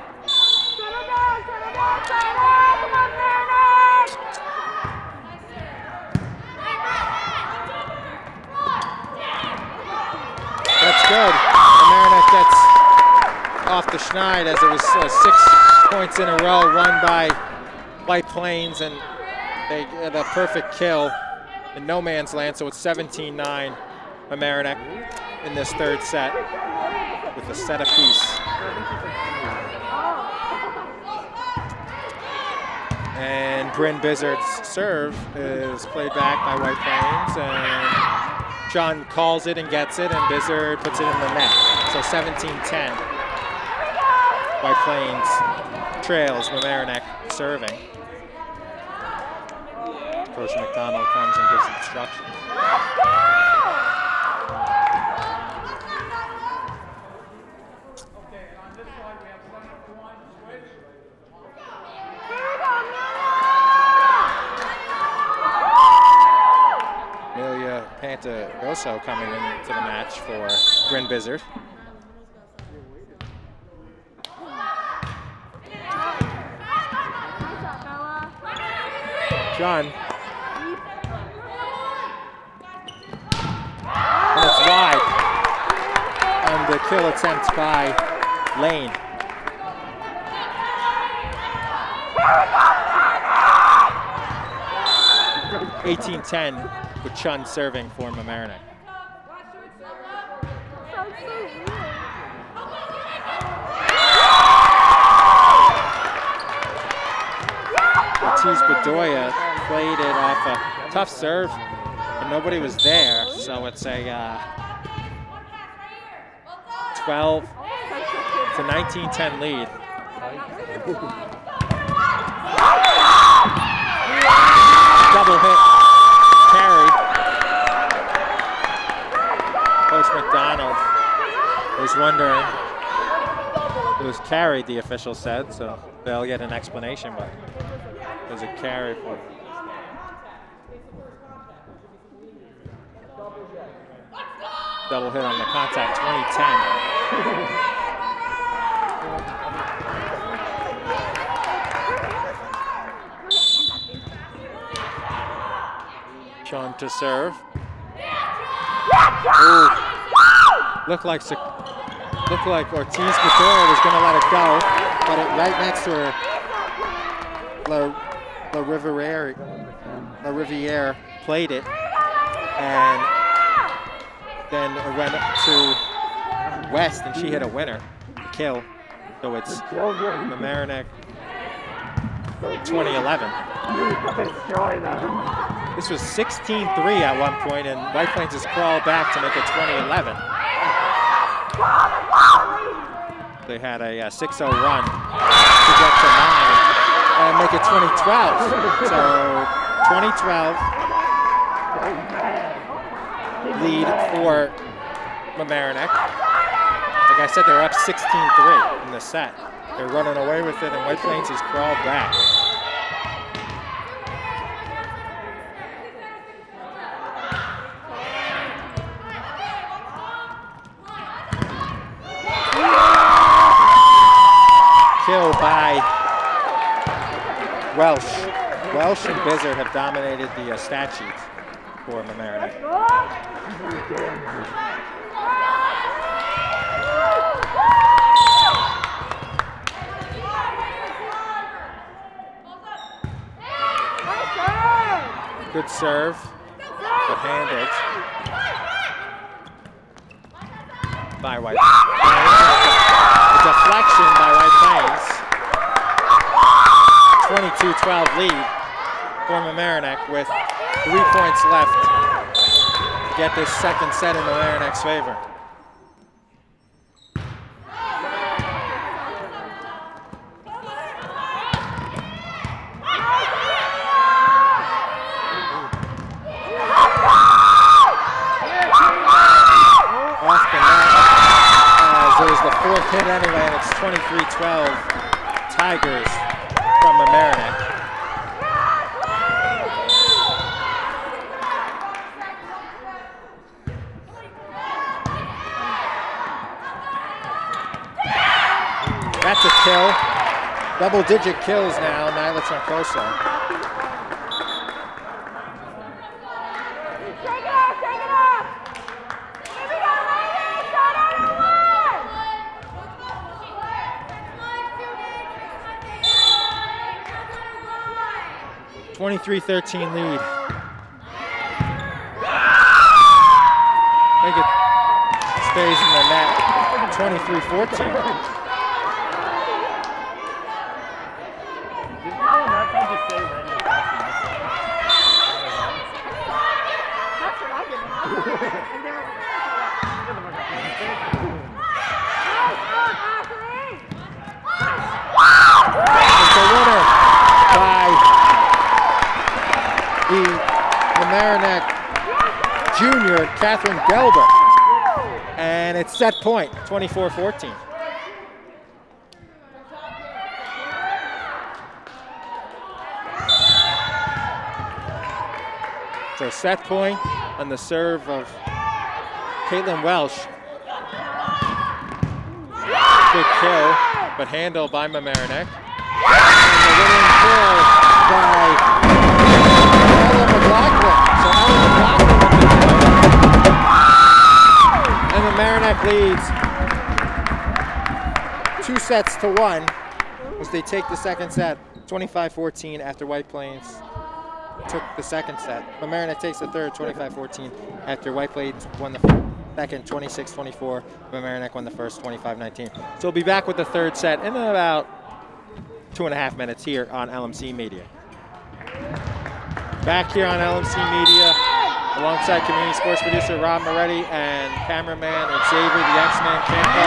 That's good. Mamaroneck gets off the schneid as it was 6 points in a row won by White Plains, and they get a perfect kill in no man's land, so it's 17-9 Mamaroneck in this third set with a set apiece. And Bryn Bizzard's serve is played back by White Plains, and Sean calls it and gets it, and Bizzard puts it in the net. So 17-10. White Plains trails Mamaroneck serving. Coach McDonald comes and gives instructions. Amelia Pantaroso coming into the match for Bryn Bizzard. John. And it's wide on the kill attempt by Lane. (18-10) with Chun serving for Mamaroneck. Ortiz Bedoya played it off a tough serve, and nobody was there, so it's a 19-10 lead. Double hit, carry. Coach McDonald was wondering, it was carried, the official said, so they'll get an explanation, but it was a carry for double hit on the contact, 20-10. Sean to serve. Ooh. Looked like Ortiz Bedoya was going to let it go, but right next to her, La Riviere played it, and then it went to West, and she hit a winner, kill. So it's Mamaroneck 2011. This was 16-3 at one point, and White Plains has crawled back to make it 2011. They had a 6-0 run to get to 9 and make it 2012. So 2012 lead for Mamaroneck. Like I said, they're up 16-3 in the set. They're running away with it, and White Plains has crawled back. Kill by Welsh. Welsh and Bizzard have dominated the stat sheet for Mamaroneck. Good serve, but handled by White Plains. A deflection by White Plains. 22-12 lead for Mamaroneck with 3 points left to get this second set in Mamaroneck's favor. Off the net, as it was the fourth hit anyway, and it's 23-12 Tigers from Mamaroneck. That's a kill. Double-digit kills now, Nyla Troncoso. .23-13 lead think it stays in the net. 23-14. It's a winner by the Mamaroneck junior, Catherine Gelber. And it's set point, 24-14. So set point on the serve of Caitlin Welsh. Good kill, but handled by Mamaroneck. And the winning kill by Ella McLaughlin. So Ella McLaughlin with the kill. And Mamaroneck leads 2-1 as they take the second set, 25-14 after White Plains took the second set. Mamaroneck takes the third, 25-14 after White Plains won the second, 26-24. Mamaroneck won the first, 25-19. So we'll be back with the third set in about 2.5 minutes here on LMC Media. Back here on LMC Media, alongside community sports producer Rob Moretti and cameraman Xavier, the X-Man Campo.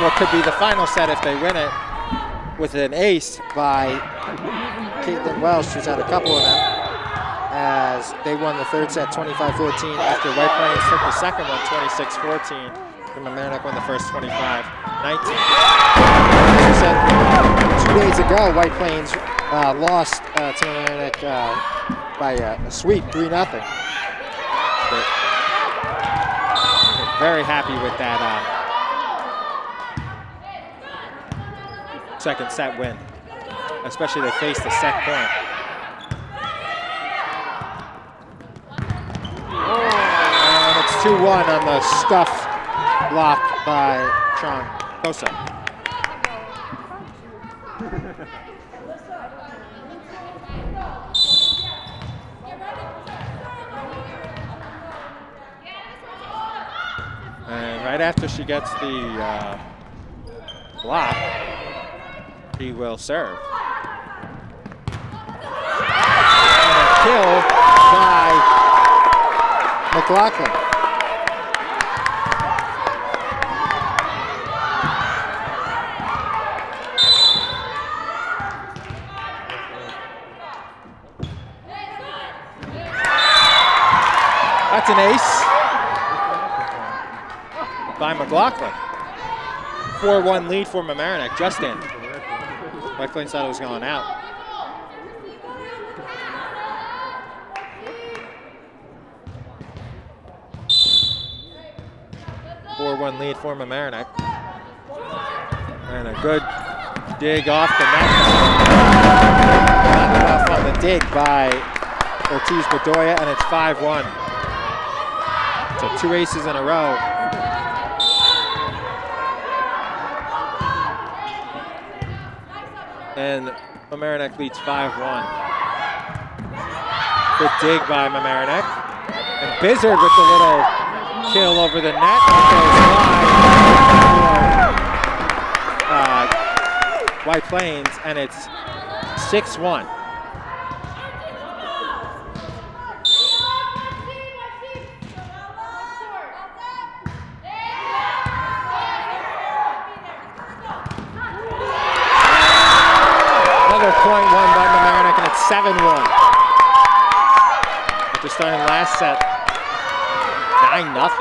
What could be the final set if they win it, with an ace by Caitlin Welsh, who's had a couple of them, as they won the third set 25-14 after White Plains took the second one 26-14. And Mamaroneck won the first 25-19. As I said 2 days ago, White Plains lost to Mamaroneck by a sweep, 3-0. But very happy with that second set win, especially they faced the set point. And it's 2-1 on the stuff block by Sean Kosa. And right after she gets the block, he will serve. And a kill by McLaughlin. That's an ace by McLaughlin. 4-1 lead for Mamaroneck, just in. White Plains thought it was going out. Lead for Mamaroneck. And a good dig off the net. Not enough on the dig by Ortiz Bedoya, and it's 5-1. So 2 aces in a row. And Mamaroneck leads 5-1. Good dig by Mamaroneck. And Bizzard with the little kill over the net. It goes wide for White Plains, and it's 6-1. Another point won by Mamaroneck, and it's 7-1. After starting last set 9-0.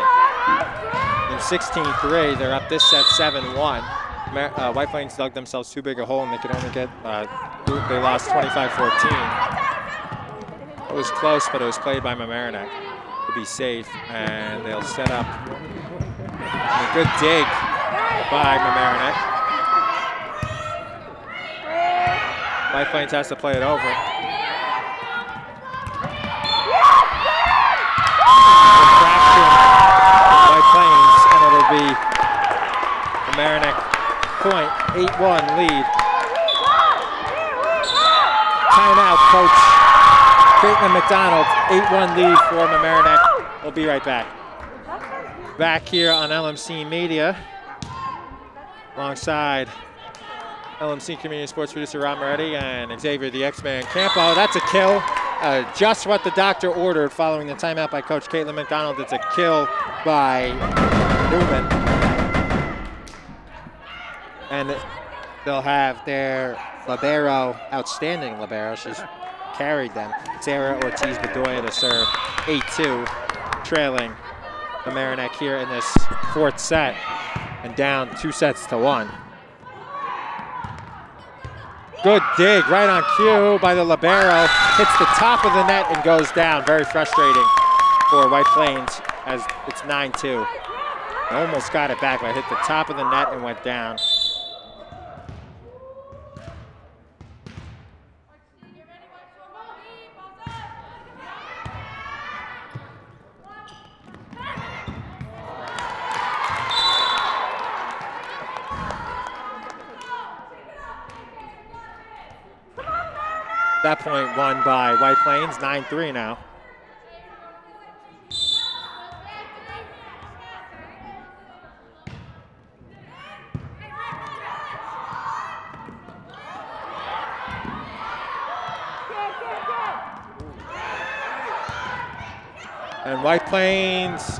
In 16-3, they're up this set 7-1. White Plains dug themselves too big a hole, and they could only get, they lost 25-14. It was close, but it was played by Mamaroneck to be safe, and they'll set up a good dig by Mamaroneck. White Plains has to play it over. White Plains, and it'll be Mamaroneck point, 8-1 lead. Timeout, coach. Caitlin McDonald, 8-1 lead for Mamaroneck. We'll be right back. Back here on LMC Media, alongside LMC Community Sports producer Rob Moretti and Xavier the X-Man Campo. That's a kill. Just what the doctor ordered following the timeout by Coach Caitlin McDonald. It's a kill by Newman. And they'll have their libero, outstanding libero. She's carried them. Sarah Ortiz-Bedoya to serve, 8-2, trailing Mamaroneck here in this fourth set and down 2-1. Good dig right on cue by the libero. Hits the top of the net and goes down. Very frustrating for White Plains as it's 9-2. Almost got it back, but hit the top of the net and went down. That point won by White Plains, 9-3 now. And White Plains,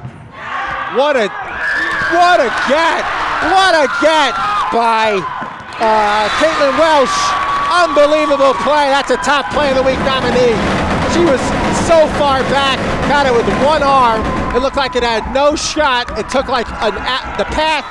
what a get by Caitlin Welsh. Unbelievable play. That's a top play of the week nominee. She was so far back, got it with one arm. It looked like it had no shot. It took like the path.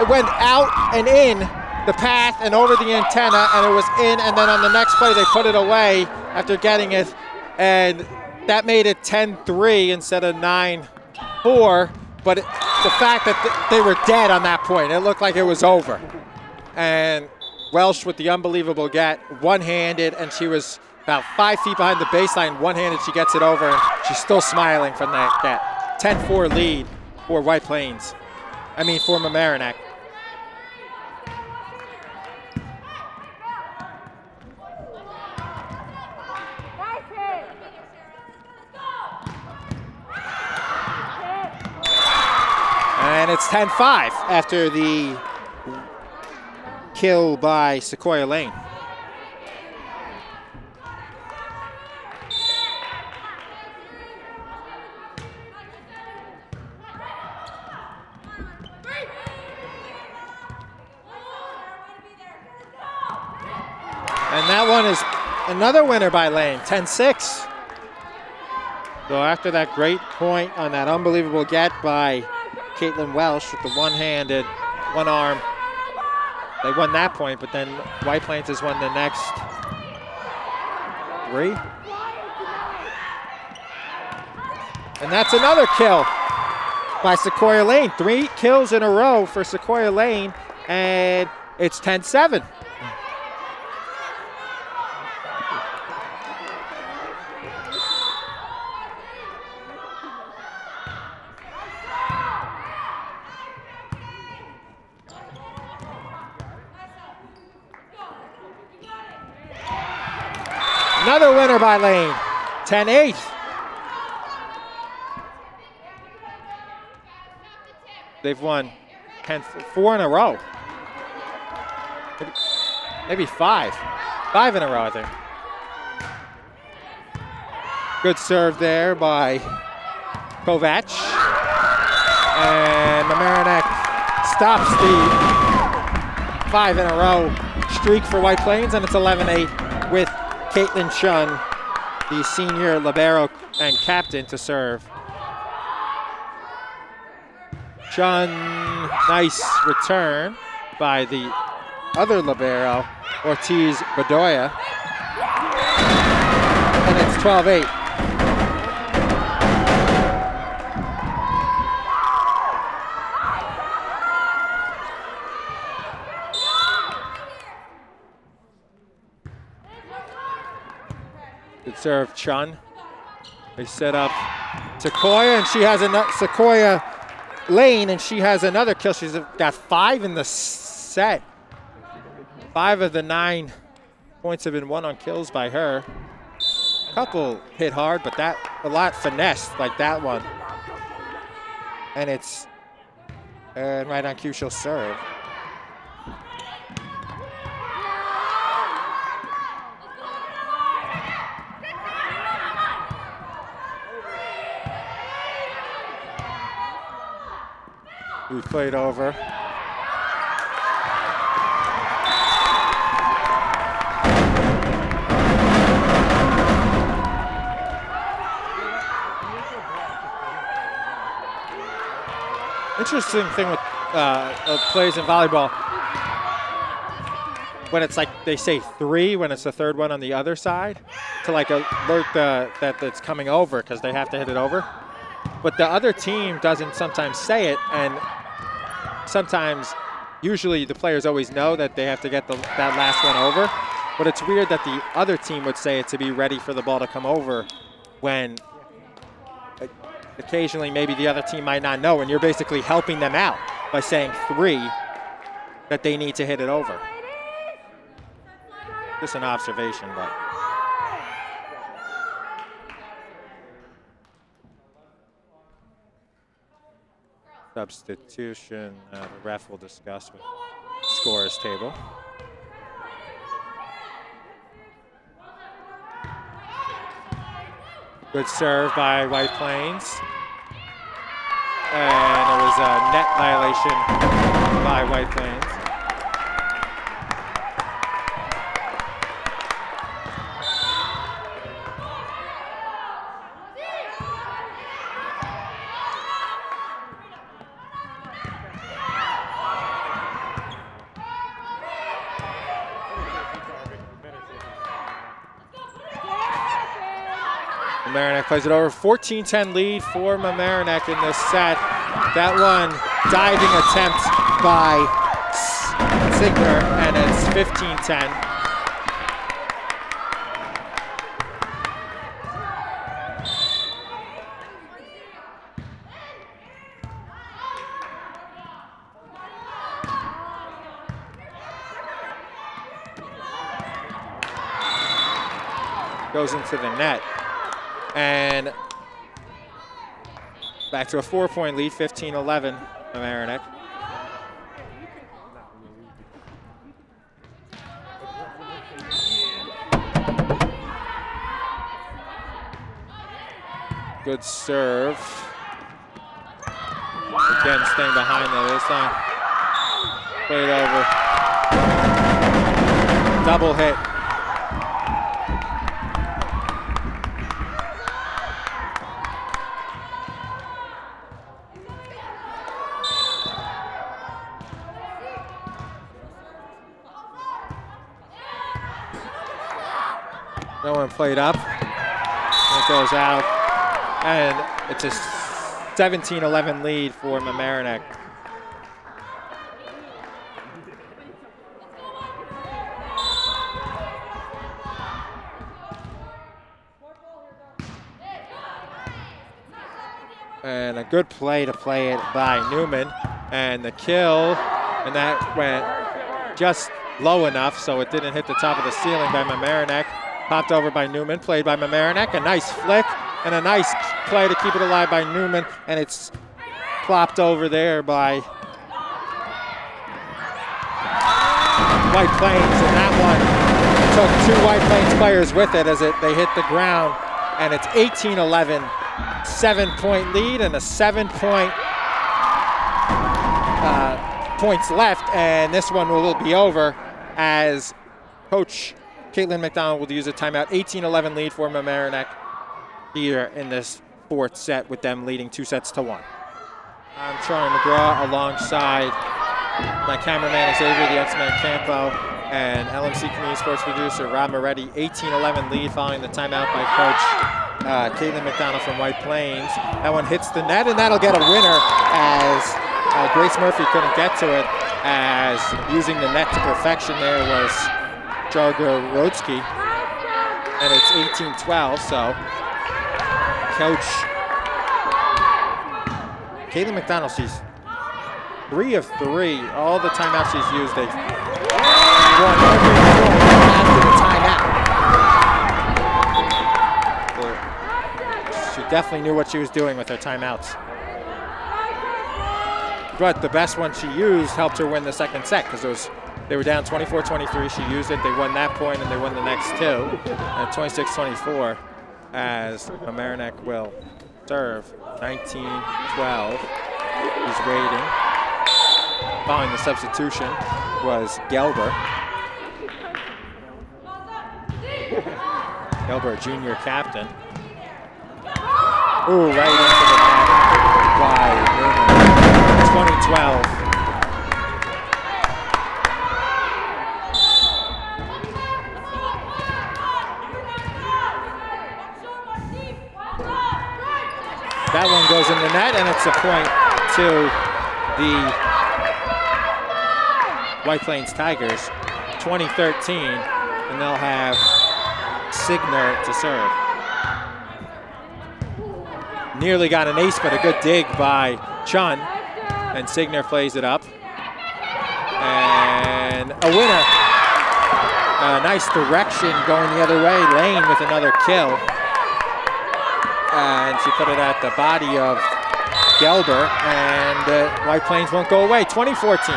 It went out and in the path and over the antenna, and it was in. And then on the next play, they put it away after getting it, and that made it 10-3 instead of 9-4. But the fact that they were dead on that point, it looked like it was over. And Welsh with the unbelievable get, one-handed, and she was about 5 feet behind the baseline, one-handed, she gets it over, and she's still smiling from that get. 10-4 lead for White Plains. For Mamaroneck. And it's 10-5 after the kill by Sequoia Lane. And that one is another winner by Lane, 10-6. So after that great point on that unbelievable get by Caitlin Welsh with the one-handed, one-arm, they won that point, but then White Plains has won the next 3. And that's another kill by Sequoia Lane. 3 kills in a row for Sequoia Lane, and it's 10-7. Another winner by Lane, 10-8. They've won 4 in a row. Maybe 5. 5 in a row, I think. Good serve there by Kovac. And Mamaroneck stops the 5 in a row streak for White Plains, and it's 11-8 with Caitlin Chun, the senior libero and captain, to serve. Chun, nice return by the other libero, Ortiz-Bedoya. And it's 12-8. Good serve, Chun. They set up Sequoia, and she has Sequoia Lane, and she has another kill. She's got 5 in the set. 5 of the 9 points have been won on kills by her. couple hit hard, but that a lot finessed, like that one. And it's right on cue, she'll serve. We played over. Interesting thing with plays in volleyball, when it's like they say 3 when it's the third one on the other side, to like alert that it's coming over because they have to hit it over. But the other team doesn't sometimes say it, and sometimes, usually the players always know that they have to get that last one over. But it's weird that the other team would say it to be ready for the ball to come over when occasionally maybe the other team might not know, and you're basically helping them out by saying 3 that they need to hit it over. Just an observation, but. Substitution, the ref will discuss with scorer's table. Good serve by White Plains. And it was a net violation by White Plains. Mamaroneck plays it over. 14-10 lead for Mamaroneck in this set. That one diving attempt by Signer, and it's 15-10. Goes into the net. And back to a 4-point lead, 15-11, Mamaroneck. Good serve. Again, staying behind there this time. Played over. Double hit. No one played up. It goes out. And it's a 17-11 lead for Mamaroneck. And a good play to play it by Newman. And the kill, and that went just low enough so it didn't hit the top of the ceiling by Mamaroneck. Popped over by Newman, played by Mamaroneck. A nice flick and a nice play to keep it alive by Newman, and it's plopped over there by White Plains, and that one took 2 White Plains players with it as they hit the ground, and it's 18-11, 7-point lead and a 7-point points left, and this one will be over as Coach Caitlin McDonald will use a timeout. 18-11 lead for Mamaroneck here in this 4th set, with them leading 2-1. I'm Charlie McGraw alongside my cameraman Xavier, the X-Man Campo, and LMC Community Sports producer Rob Moretti. 18-11 lead following the timeout by Coach Caitlin McDonald from White Plains. That one hits the net, and that'll get a winner as Grace Murphy couldn't get to it, as using the net to perfection there was Jargo Rodsky, and it's 18-12, so Coach Caitlin McDonald, she's 3 of 3. All the timeouts she's used, they've won every point after the timeout. definitely knew what she was doing with her timeouts. But the best one she used helped her win the second set because they were down 24-23. She used it. They won that point, and they won the next two. And 26-24 as Mamaroneck will serve. 19-12. He's waiting. Following the substitution was Gelber. Gelber, junior captain. Ooh, right into the net by Newman. 2012. That one goes in the net, and it's a point to the White Plains Tigers. 2013, and they'll have Signer to serve. Nearly got an ace, but a good dig by Chun. And Signer plays it up. And a winner. Nice direction going the other way. Lane with another kill. And she put it at the body of Gelber. And White Plains won't go away. 2014.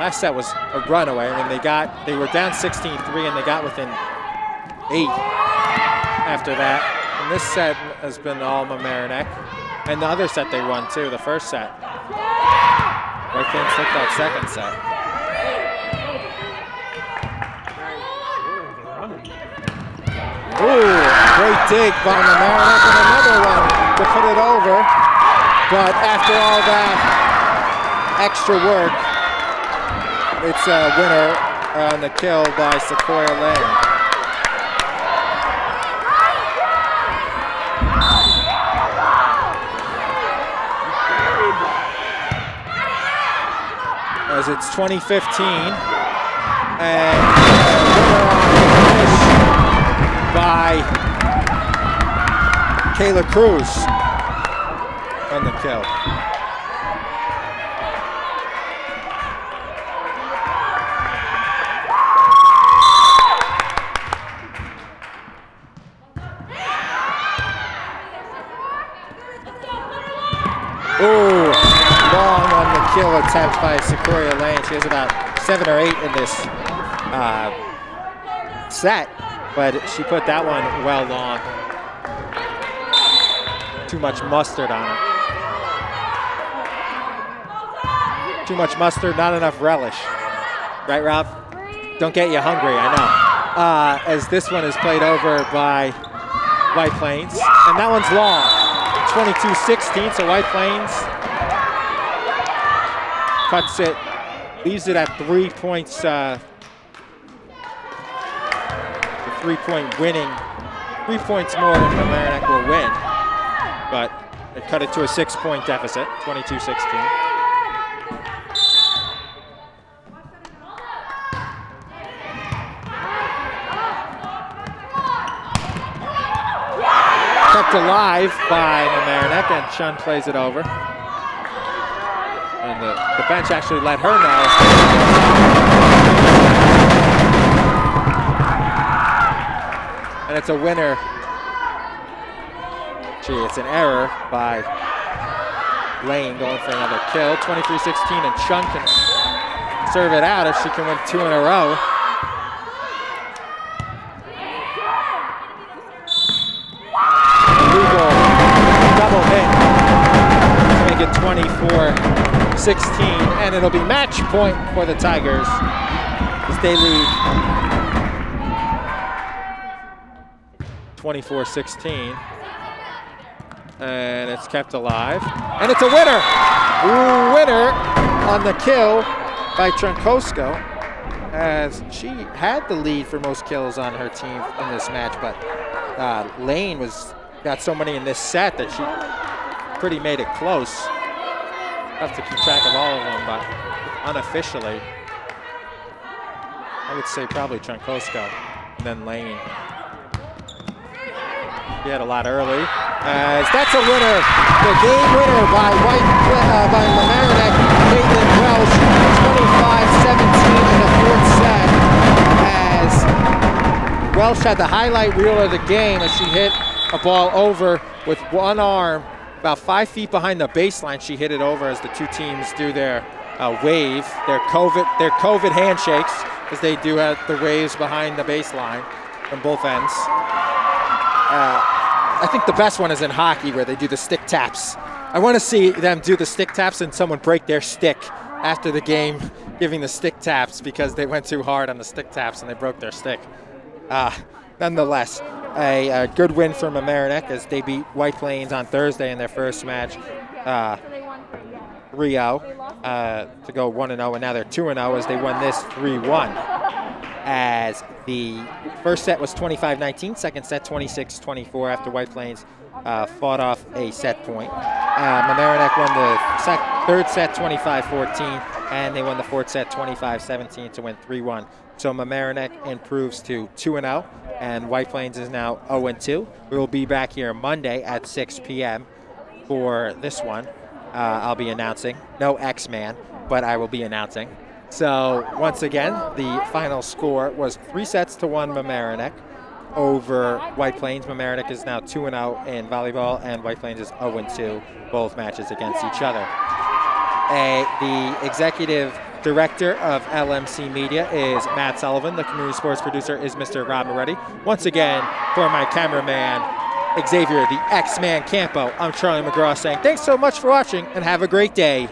Last set was a runaway. I mean, they were down 16-3 and they got within 8 after that. And this set has been all Mamaroneck. And the other set they won too, the first set. White Plains took that second set. Ooh, great dig by Mamaroneck and another one to put it over. But after all that extra work, it's a winner on the kill by Sequoia Lane. As it's 2015, and winner on the finish by Kayla Cruz on the kill. Ooh, long on the kill attempt by Sequoia Lane. She has about 7 or 8 in this set, but she put that one well long. Too much mustard on it. Too much mustard, not enough relish. Right, Rob? Don't get you hungry, I know. As this one is played over by White Plains, and that one's long. 22-16, so White Plains cuts it, leaves it at 3 points, the 3-point winning, 3 points more than Mamaroneck will win, but it cut it to a 6-point deficit, 22-16. Kept alive by Mamaroneck, and Chun plays it over. And the bench actually let her know. And it's a winner. Gee, it's an error by Lane going for another kill. 23-16, and Chun can serve it out if she can win 2 in a row. Double hit to make it 24-16, and it'll be match point for the Tigers as they lead 24-16, and it's kept alive, and it's a winner! Ooh, winner on the kill by Tronkosko, as she had the lead for most kills on her team in this match, but Lane got so many in this set that she pretty made it close. Have to keep track of all of them, but unofficially, I would say probably Tronkosko, and then Lane. He had a lot early. As that's a winner, the game winner by Mamaroneck, Caitlin Welsh, 25-17 in the fourth set. As Welsh had the highlight reel of the game as she hit a ball over with one arm, about 5 feet behind the baseline. She hit it over as the two teams do their wave, their COVID handshakes, because they do have the waves behind the baseline from both ends. I think the best one is in hockey where they do the stick taps. I want to see them do the stick taps and someone break their stick after the game, giving the stick taps because they went too hard on the stick taps and they broke their stick. Nonetheless, a good win for Mamaroneck as they beat White Plains on Thursday in their first match, 3-0 to go 1-0, and now they're 2-0 as they won this 3-1. As the first set was 25-19, second set 26-24 after White Plains fought off a set point. Mamaroneck won the third set 25-14, and they won the fourth set 25-17 to win 3-1. So Mamaroneck improves to 2-0, and White Plains is now 0-2. We will be back here Monday at 6 p.m. for this one. I'll be announcing. No X-Man, but I will be announcing. So once again, the final score was 3-1 Mamaroneck over White Plains. Mamaroneck is now 2-0 in volleyball, and White Plains is 0-2, both matches against each other. The executive director of LMC Media is Matt Sullivan. The community sports producer is Mr. Rob Moretti. Once again, for my cameraman, Xavier, the X-Man Campo, I'm Charlie McGraw saying thanks so much for watching and have a great day.